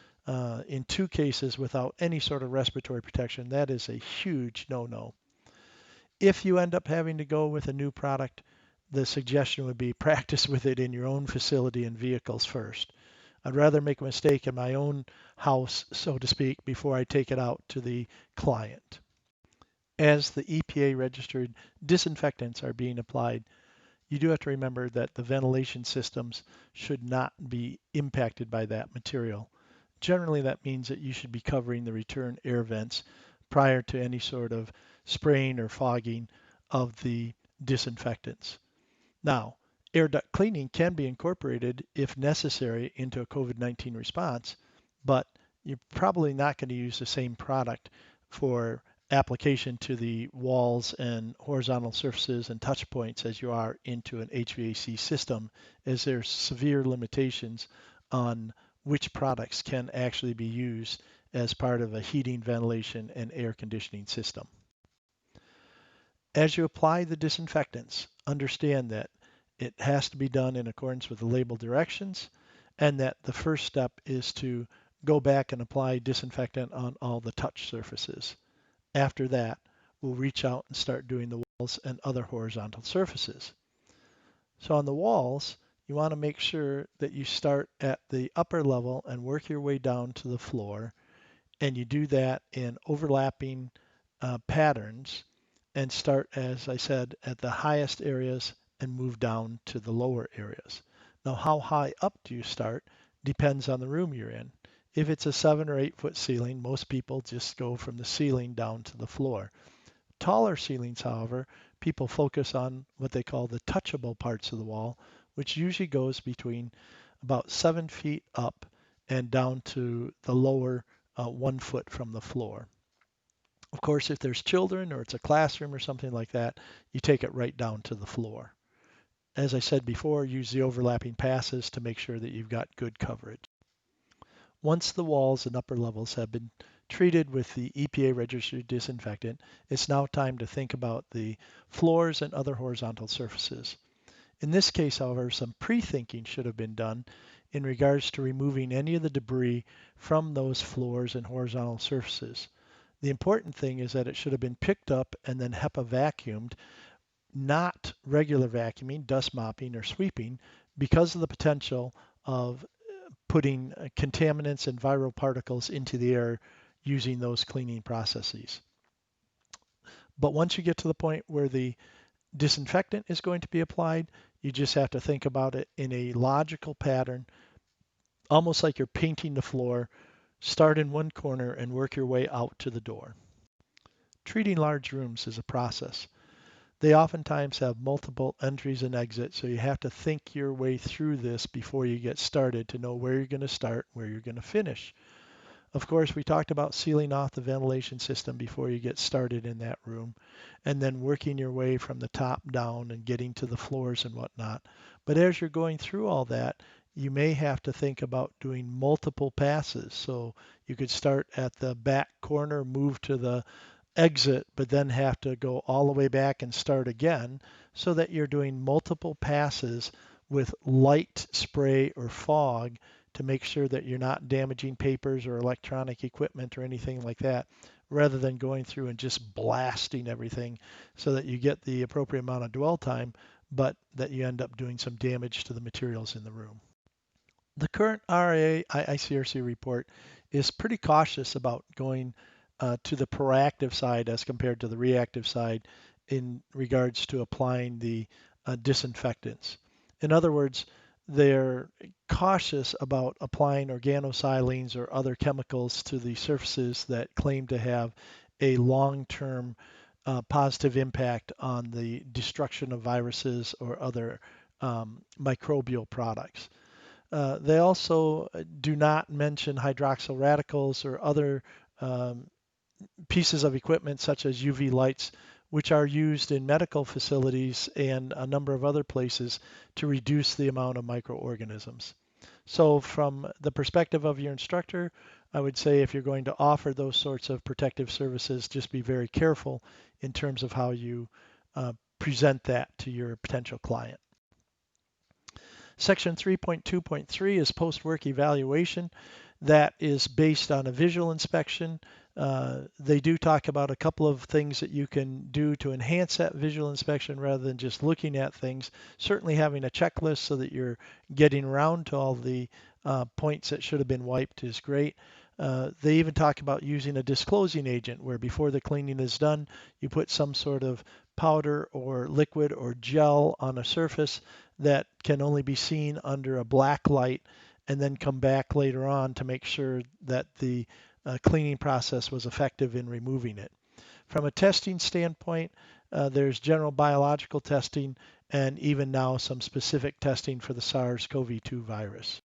in 2 cases without any sort of respiratory protection. That is a huge no-no. If you end up having to go with a new product, the suggestion would be practice with it in your own facility and vehicles first. I'd rather make a mistake in my own house, so to speak, before I take it out to the client. As the EPA registered disinfectants are being applied, you do have to remember that the ventilation systems should not be impacted by that material. Generally, that means that you should be covering the return air vents prior to any sort of spraying or fogging of the disinfectants. Now, air duct cleaning can be incorporated if necessary into a COVID-19 response, but you're probably not going to use the same product for application to the walls and horizontal surfaces and touch points as you are into an HVAC system, as there's severe limitations on which products can actually be used as part of a heating, ventilation, and air conditioning system. As you apply the disinfectants, understand that it has to be done in accordance with the label directions, and that the first step is to go back and apply disinfectant on all the touch surfaces. After that, we'll reach out and start doing the walls and other horizontal surfaces. So on the walls, you want to make sure that you start at the upper level and work your way down to the floor, and you do that in overlapping patterns and start, as I said, at the highest areas and move down to the lower areas. Now, how high up do you start depends on the room you're in. If it's a 7 or 8 foot ceiling, most people just go from the ceiling down to the floor. Taller ceilings, however, people focus on what they call the touchable parts of the wall, which usually goes between about 7 feet up and down to the lower 1 foot from the floor. Of course, if there's children or it's a classroom or something like that, you take it right down to the floor. As I said before, use the overlapping passes to make sure that you've got good coverage. Once the walls and upper levels have been treated with the EPA registered disinfectant, it's now time to think about the floors and other horizontal surfaces. In this case, however, some pre-thinking should have been done in regards to removing any of the debris from those floors and horizontal surfaces. The important thing is that it should have been picked up and then HEPA vacuumed, not regular vacuuming, dust mopping, or sweeping, because of the potential of putting contaminants and viral particles into the air using those cleaning processes. But once you get to the point where the disinfectant is going to be applied, you just have to think about it in a logical pattern, almost like you're painting the floor. Start in one corner and work your way out to the door. Treating large rooms is a process. They oftentimes have multiple entries and exits, so you have to think your way through this before you get started to know where you're going to start, where you're going to finish. Of course, we talked about sealing off the ventilation system before you get started in that room, and then working your way from the top down and getting to the floors and whatnot. But as you're going through all that, you may have to think about doing multiple passes. So you could start at the back corner, move to the exit, but then have to go all the way back and start again, so that you're doing multiple passes with light spray or fog to make sure that you're not damaging papers or electronic equipment or anything like that, rather than going through and just blasting everything so that you get the appropriate amount of dwell time, but that you end up doing some damage to the materials in the room. The current RA IICRC report is pretty cautious about going to the proactive side as compared to the reactive side in regards to applying the disinfectants. In other words, they're cautious about applying organosilenes or other chemicals to the surfaces that claim to have a long-term positive impact on the destruction of viruses or other microbial products. They also do not mention hydroxyl radicals or other um, pieces of equipment such as UV lights, which are used in medical facilities and a number of other places to reduce the amount of microorganisms. So from the perspective of your instructor, I would say if you're going to offer those sorts of protective services, just be very careful in terms of how you present that to your potential client. Section 3.2.3 is post-work evaluation. That is based on a visual inspection. They do talk about a couple of things that you can do to enhance that visual inspection rather than just looking at things. Certainly having a checklist so that you're getting around to all the points that should have been wiped is great. They even talk about using a disclosing agent where before the cleaning is done, you put some sort of powder or liquid or gel on a surface that can only be seen under a black light, and then come back later on to make sure that the cleaning process was effective in removing it. From a testing standpoint, there's general biological testing and even now some specific testing for the SARS-CoV-2 virus.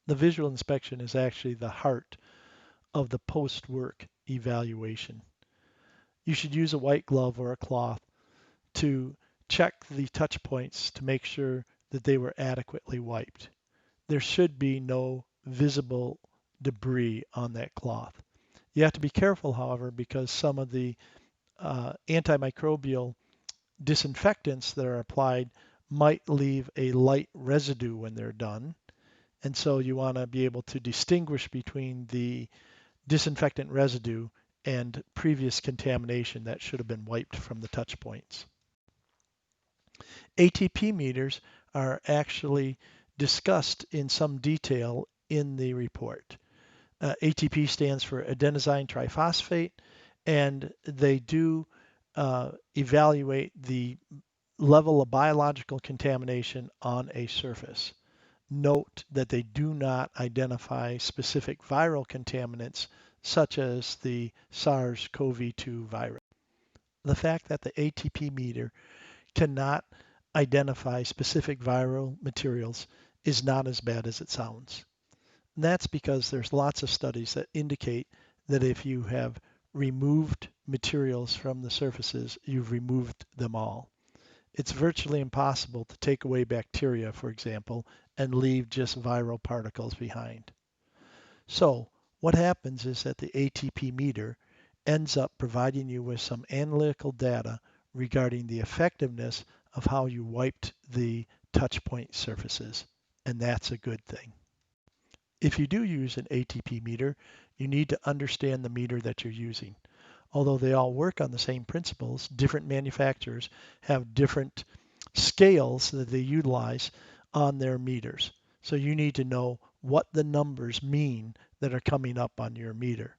The visual inspection is actually the heart of the post-work evaluation. You should use a white glove or a cloth to check the touch points to make sure that they were adequately wiped. There should be no visible debris on that cloth. You have to be careful, however, because some of the antimicrobial disinfectants that are applied might leave a light residue when they're done. And so you want to be able to distinguish between the disinfectant residue and previous contamination that should have been wiped from the touch points. ATP meters are actually discussed in some detail in the report. ATP stands for adenosine triphosphate, and they do evaluate the level of biological contamination on a surface. Note that they do not identify specific viral contaminants such as the SARS-CoV-2 virus. The fact that the ATP meter cannot identify specific viral materials is not as bad as it sounds. And that's because there's lots of studies that indicate that if you have removed materials from the surfaces, you've removed them all. It's virtually impossible to take away bacteria, for example, and leave just viral particles behind. So what happens is that the ATP meter ends up providing you with some analytical data regarding the effectiveness of how you wiped the touch point surfaces, and that's a good thing. If you do use an ATP meter, you need to understand the meter that you're using. Although they all work on the same principles, different manufacturers have different scales that they utilize on their meters. So you need to know what the numbers mean that are coming up on your meter.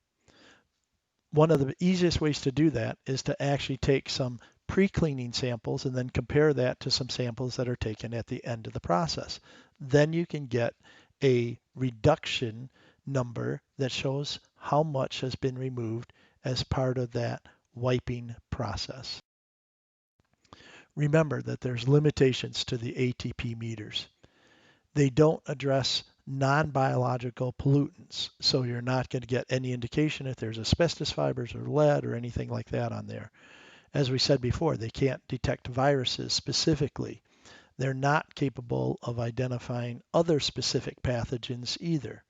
One of the easiest ways to do that is to actually take some pre-cleaning samples and then compare that to some samples that are taken at the end of the process. Then you can get a reduction number that shows how much has been removed as part of that wiping process. Remember that there's limitations to the ATP meters. They don't address non-biological pollutants. So you're not going to get any indication if there's asbestos fibers or lead or anything like that on there. As we said before, they can't detect viruses specifically. They're not capable of identifying other specific pathogens either.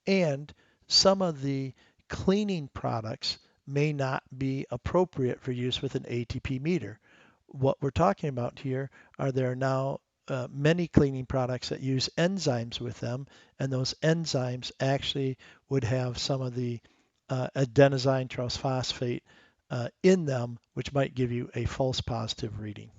And some of the cleaning products may not be appropriate for use with an ATP meter. What we're talking about here are there are now many cleaning products that use enzymes with them, and those enzymes actually would have some of the adenosine triphosphate in them, which might give you a false positive reading.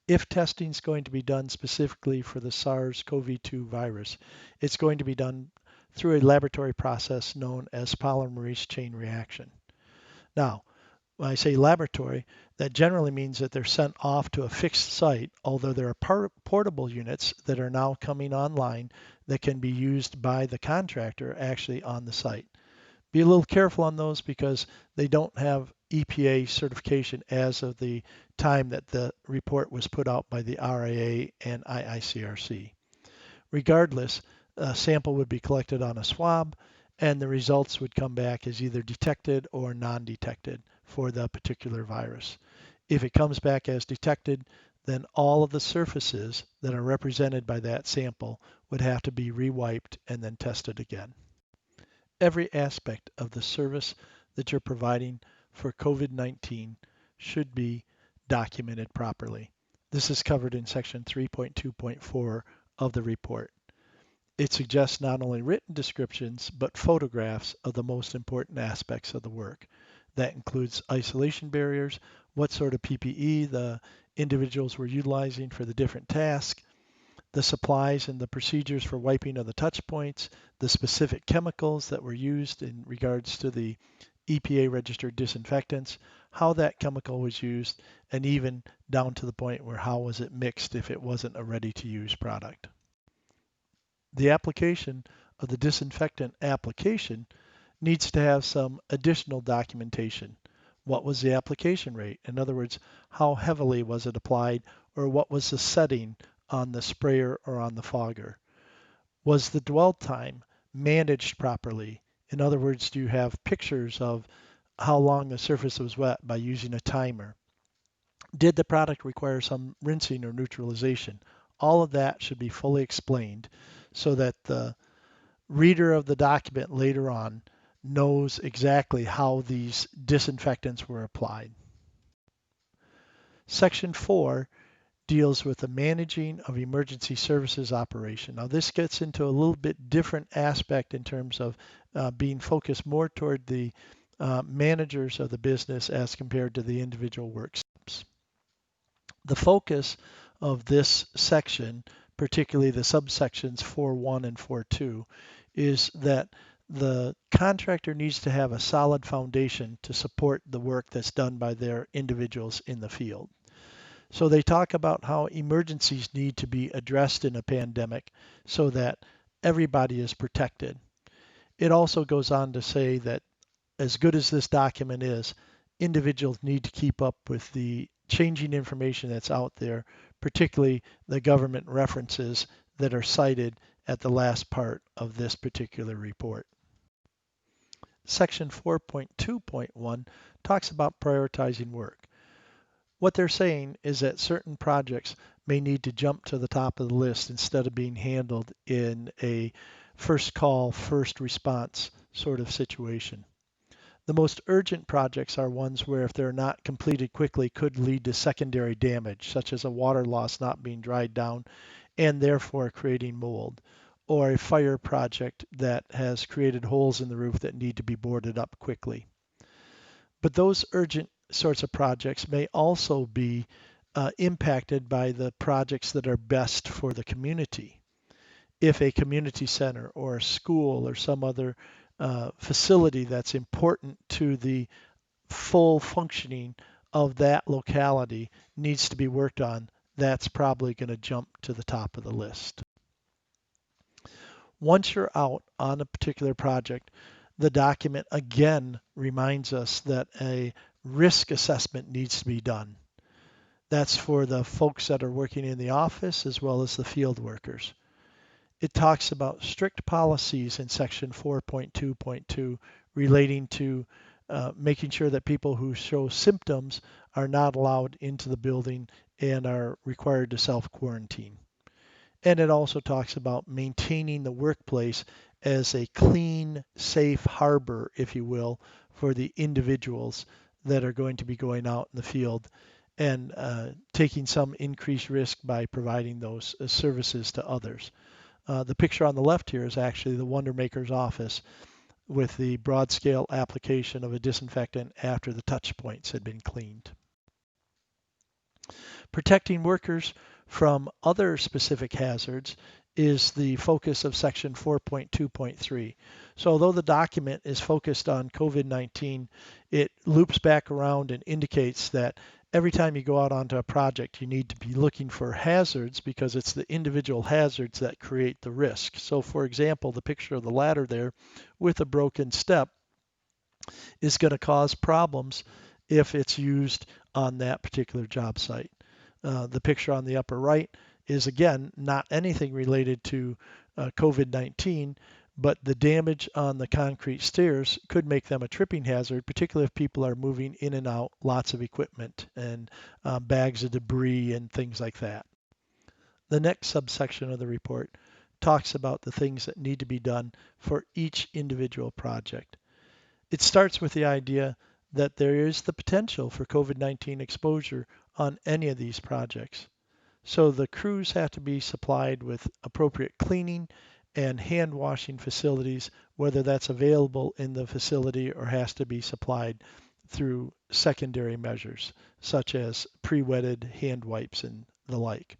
If testing is going to be done specifically for the SARS-CoV-2 virus, it's going to be done through a laboratory process known as polymerase chain reaction. Now, when I say laboratory, that generally means that they're sent off to a fixed site, although there are portable units that are now coming online that can be used by the contractor actually on the site. Be a little careful on those because they don't have EPA certification as of the time that the report was put out by the RIA and IICRC. Regardless, a sample would be collected on a swab and the results would come back as either detected or non-detected for the particular virus. If it comes back as detected, then all of the surfaces that are represented by that sample would have to be rewiped and then tested again. Every aspect of the service that you're providing for COVID-19 should be documented properly. This is covered in section 3.2.4 of the report. It suggests not only written descriptions, but photographs of the most important aspects of the work. That includes isolation barriers, what sort of PPE the individuals were utilizing for the different tasks, the supplies and the procedures for wiping of the touch points, the specific chemicals that were used in regards to the EPA registered disinfectants, how that chemical was used, and even down to the point where how was it mixed if it wasn't a ready to use product. The application of the disinfectant application needs to have some additional documentation. What was the application rate? In other words, how heavily was it applied, or what was the setting on the sprayer or on the fogger? Was the dwell time managed properly? In other words, do you have pictures of how long the surface was wet by using a timer? Did the product require some rinsing or neutralization? All of that should be fully explained so that the reader of the document later on knows exactly how these disinfectants were applied. Section 4 deals with the managing of emergency services operation. Now this gets into a little bit different aspect in terms of being focused more toward the managers of the business as compared to the individual work steps. The focus of this section, particularly the subsections 4.1 and 4.2, is that the contractor needs to have a solid foundation to support the work that's done by their individuals in the field. So they talk about how emergencies need to be addressed in a pandemic so that everybody is protected. It also goes on to say that as good as this document is, individuals need to keep up with the changing information that's out there, particularly the government references that are cited at the last part of this particular report. Section 4.2.1 talks about prioritizing work. What they're saying is that certain projects may need to jump to the top of the list instead of being handled in a first call, first response sort of situation. The most urgent projects are ones where if they're not completed quickly could lead to secondary damage, such as a water loss not being dried down and therefore creating mold, or a fire project that has created holes in the roof that need to be boarded up quickly. But those urgent sorts of projects may also be impacted by the projects that are best for the community. If a community center or a school or some other facility that's important to the full functioning of that locality needs to be worked on, that's probably going to jump to the top of the list. Once you're out on a particular project, the document again reminds us that a risk assessment needs to be done. That's for the folks that are working in the office as well as the field workers. It talks about strict policies in section 4.2.2 relating to making sure that people who show symptoms are not allowed into the building and are required to self-quarantine. And it also talks about maintaining the workplace as a clean, safe harbor, if you will, for the individuals that are going to be going out in the field and taking some increased risk by providing those services to others. The picture on the left here is actually the Wonder Maker's office with the broad scale application of a disinfectant after the Touchpoints had been cleaned. Protecting workers from other specific hazards is the focus of section 4.2.3. So although the document is focused on COVID-19, it loops back around and indicates that every time you go out onto a project, you need to be looking for hazards because it's the individual hazards that create the risk. So for example, the picture of the ladder there with a broken step is going to cause problems if it's used on that particular job site. The picture on the upper right is, again, not anything related to COVID-19, but the damage on the concrete stairs could make them a tripping hazard, particularly if people are moving in and out lots of equipment and bags of debris and things like that. The next subsection of the report talks about the things that need to be done for each individual project. It starts with the idea that there is the potential for COVID-19 exposure on any of these projects. So the crews have to be supplied with appropriate cleaning and hand washing facilities, whether that's available in the facility or has to be supplied through secondary measures, such as pre-wetted hand wipes and the like.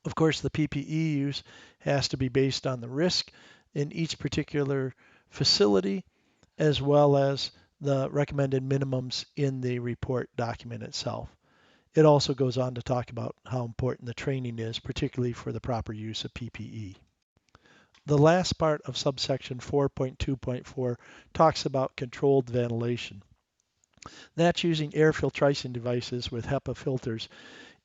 Of course, the PPE use has to be based on the risk in each particular facility, as well as the recommended minimums in the report document itself. It also goes on to talk about how important the training is, particularly for the proper use of PPE. The last part of subsection 4.2.4 talks about controlled ventilation. That's using air filtration devices with HEPA filters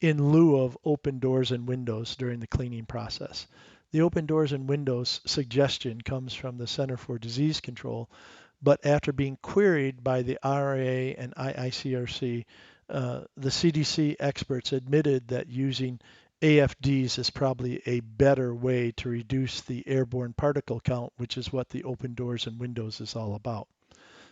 in lieu of open doors and windows during the cleaning process. The open doors and windows suggestion comes from the Center for Disease Control, but after being queried by the RA and IICRC, the CDC experts admitted that using AFDs is probably a better way to reduce the airborne particle count, which is what the open doors and windows is all about.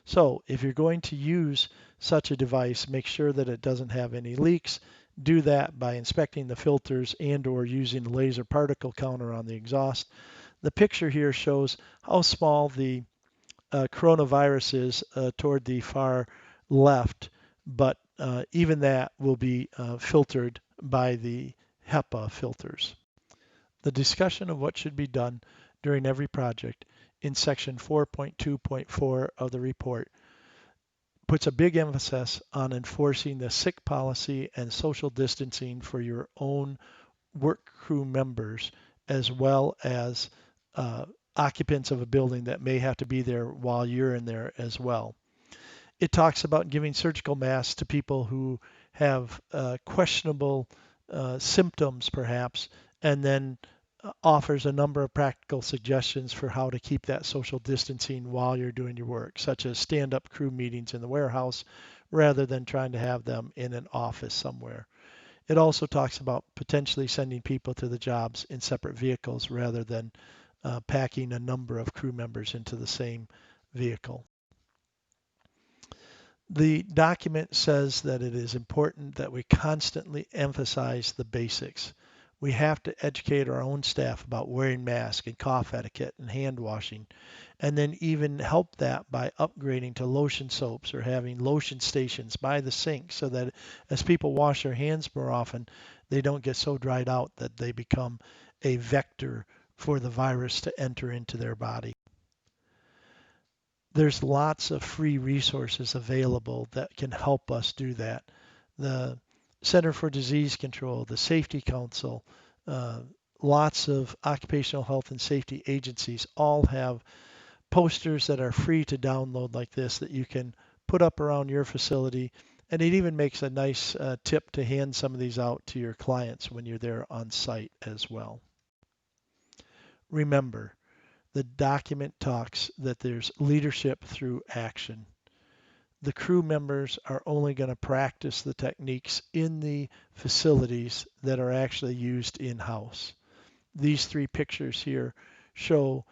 So if you're going to use such a device, make sure that it doesn't have any leaks. Do that by inspecting the filters and or using the laser particle counter on the exhaust. The picture here shows how small the coronavirus is toward the far left, but even that will be filtered by the HEPA filters. The discussion of what should be done during every project in section 4.2.4 of the report puts a big emphasis on enforcing the sick policy and social distancing for your own work crew members, as well as occupants of a building that may have to be there while you're in there as well. It talks about giving surgical masks to people who have questionable symptoms, perhaps, and then offers a number of practical suggestions for how to keep that social distancing while you're doing your work, such as stand-up crew meetings in the warehouse rather than trying to have them in an office somewhere. It also talks about potentially sending people to the jobs in separate vehicles rather than packing a number of crew members into the same vehicle. The document says that it is important that we constantly emphasize the basics. We have to educate our own staff about wearing masks and cough etiquette and hand washing, and then even help that by upgrading to lotion soaps or having lotion stations by the sink so that as people wash their hands more often, they don't get so dried out that they become a vector for the virus to enter into their body. There's lots of free resources available that can help us do that. The Center for Disease Control, the Safety Council, lots of occupational health and safety agencies all have posters that are free to download like this that you can put up around your facility. And it even makes a nice tip to hand some of these out to your clients when you're there on site as well. Remember, the document talks that there's leadership through action. The crew members are only going to practice the techniques in the facilities that are actually used in-house. These three pictures here show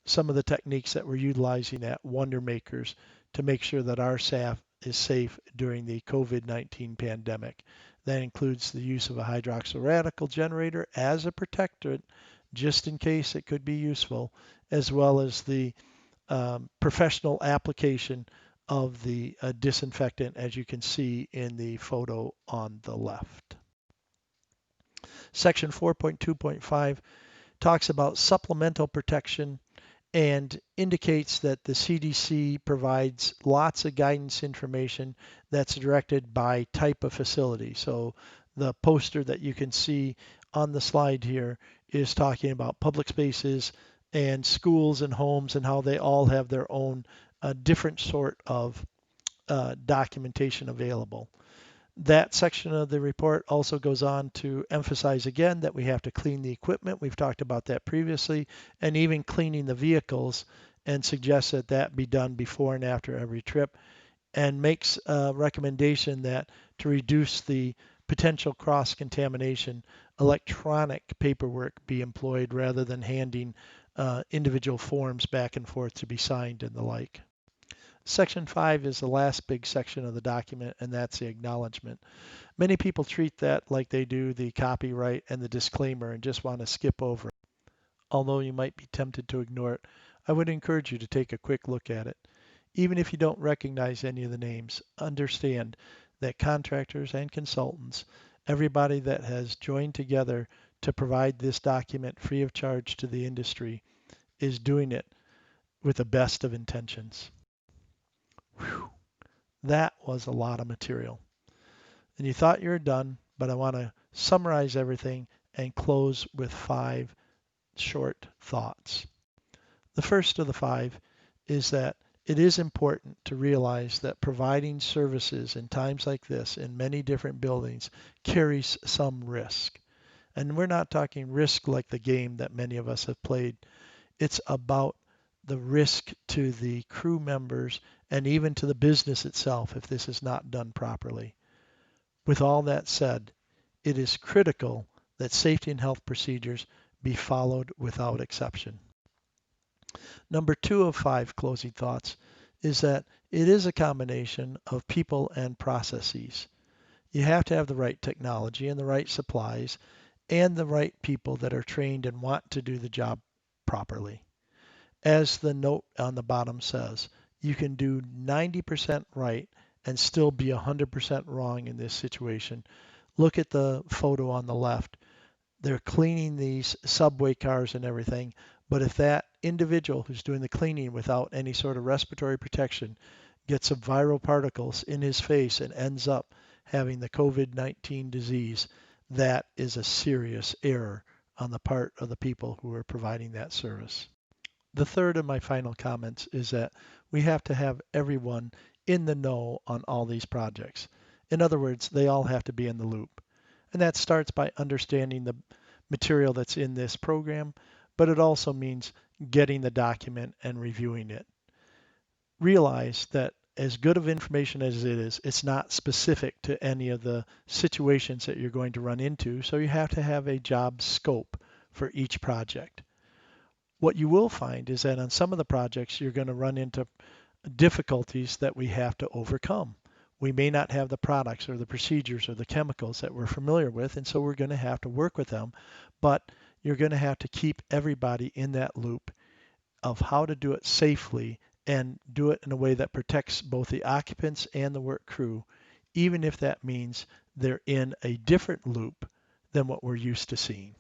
some of the techniques that we're utilizing at Wonder Makers to make sure that our staff is safe during the COVID-19 pandemic. That includes the use of a hydroxyl radical generator as a protectant, just in case it could be useful, as well as the professional application of the disinfectant, as you can see in the photo on the left. Section 4.2.5 talks about supplemental protection and indicates that the CDC provides lots of guidance information that's directed by type of facility. So the poster that you can see on the slide here is talking about public spaces and schools and homes and how they all have their own different sort of documentation available. That section of the report also goes on to emphasize again that we have to clean the equipment. We've talked about that previously, and even cleaning the vehicles, and suggests that that be done before and after every trip, and makes a recommendation that to reduce the potential cross-contamination, electronic paperwork be employed rather than handing individual forms back and forth to be signed and the like. Section 5 is the last big section of the document, and that's the acknowledgement. Many people treat that like they do the copyright and the disclaimer and just want to skip over it. Although you might be tempted to ignore it, I would encourage you to take a quick look at it. Even if you don't recognize any of the names, understand that contractors and consultants, everybody that has joined together to provide this document free of charge to the industry, is doing it with the best of intentions. Whew. That was a lot of material. And you thought you were done, but I want to summarize everything and close with 5 short thoughts. The first of the 5 is that it is important to realize that providing services in times like this in many different buildings carries some risk. And we're not talking risk like the game that many of us have played. It's about the risk to the crew members and even to the business itself if this is not done properly. With all that said, it is critical that safety and health procedures be followed without exception. Number 2 of 5 closing thoughts is that it is a combination of people and processes. You have to have the right technology and the right supplies and the right people that are trained and want to do the job properly. As the note on the bottom says, you can do 90% right and still be 100% wrong in this situation. Look at the photo on the left. They're cleaning these subway cars and everything, but if that individual who's doing the cleaning without any sort of respiratory protection gets some viral particles in his face and ends up having the COVID-19 disease, that is a serious error on the part of the people who are providing that service. The third of my final comments is that we have to have everyone in the know on all these projects. In other words, they all have to be in the loop. And that starts by understanding the material that's in this program, but it also means getting the document and reviewing it. Realize that as good of information as it is, it's not specific to any of the situations that you're going to run into, so you have to have a job scope for each project. What you will find is that on some of the projects, you're going to run into difficulties that we have to overcome. We may not have the products or the procedures or the chemicals that we're familiar with, and so we're going to have to work with them. But you're going to have to keep everybody in that loop of how to do it safely and do it in a way that protects both the occupants and the work crew, even if that means they're in a different loop than what we're used to seeing.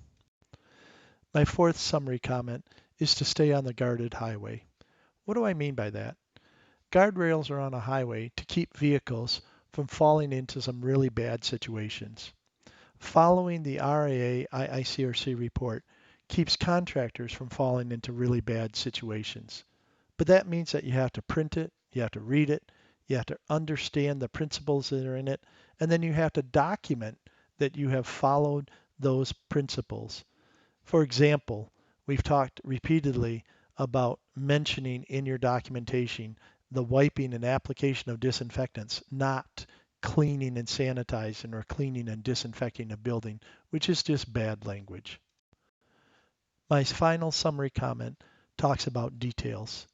My fourth summary comment is to stay on the guarded highway. What do I mean by that? Guardrails are on a highway to keep vehicles from falling into some really bad situations. Following the RAA IICRC report keeps contractors from falling into really bad situations. But that means that you have to print it, you have to read it, you have to understand the principles that are in it, and then you have to document that you have followed those principles. For example, we've talked repeatedly about mentioning in your documentation the wiping and application of disinfectants, not cleaning and sanitizing or cleaning and disinfecting a building, which is just bad language. My final summary comment talks about details.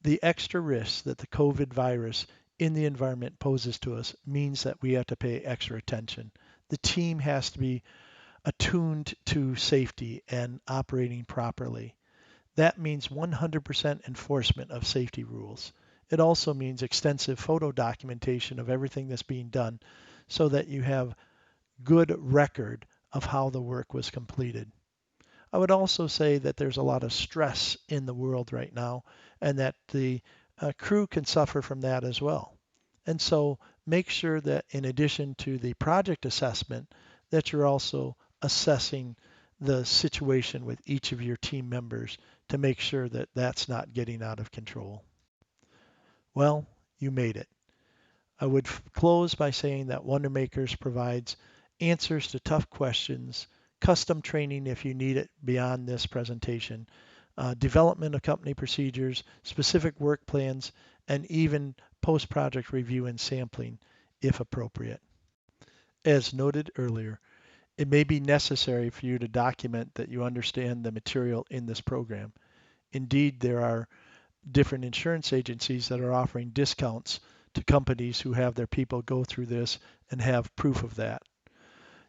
The extra risk that the COVID virus in the environment poses to us means that we have to pay extra attention. The team has to be attuned to safety and operating properly. That means 100% enforcement of safety rules. It also means extensive photo documentation of everything that's being done so that you have good record of how the work was completed. I would also say that there's a lot of stress in the world right now and that the crew can suffer from that as well. And so make sure that in addition to the project assessment, that you're also assessing the situation with each of your team members to make sure that that's not getting out of control. Well, you made it. I would close by saying that Wondermakers provides answers to tough questions, custom training if you need it beyond this presentation, development of company procedures, specific work plans, and even post-project review and sampling if appropriate. As noted earlier, it may be necessary for you to document that you understand the material in this program. Indeed, there are different insurance agencies that are offering discounts to companies who have their people go through this and have proof of that.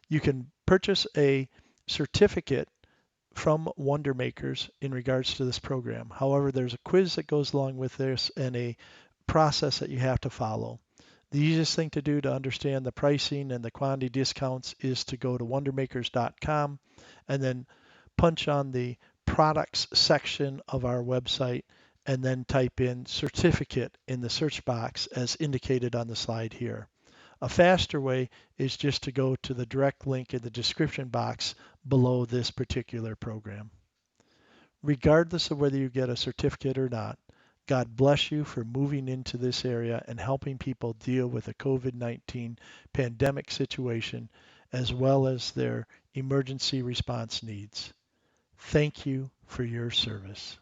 You can purchase a certificate from Wondermakers in regards to this program. However, there's a quiz that goes along with this and a process that you have to follow. The easiest thing to do to understand the pricing and the quantity discounts is to go to wondermakers.com and then punch on the products section of our website and then type in certificate in the search box as indicated on the slide here. A faster way is just to go to the direct link in the description box below this particular program. Regardless of whether you get a certificate or not, God bless you for moving into this area and helping people deal with the COVID-19 pandemic situation as well as their emergency response needs. Thank you for your service.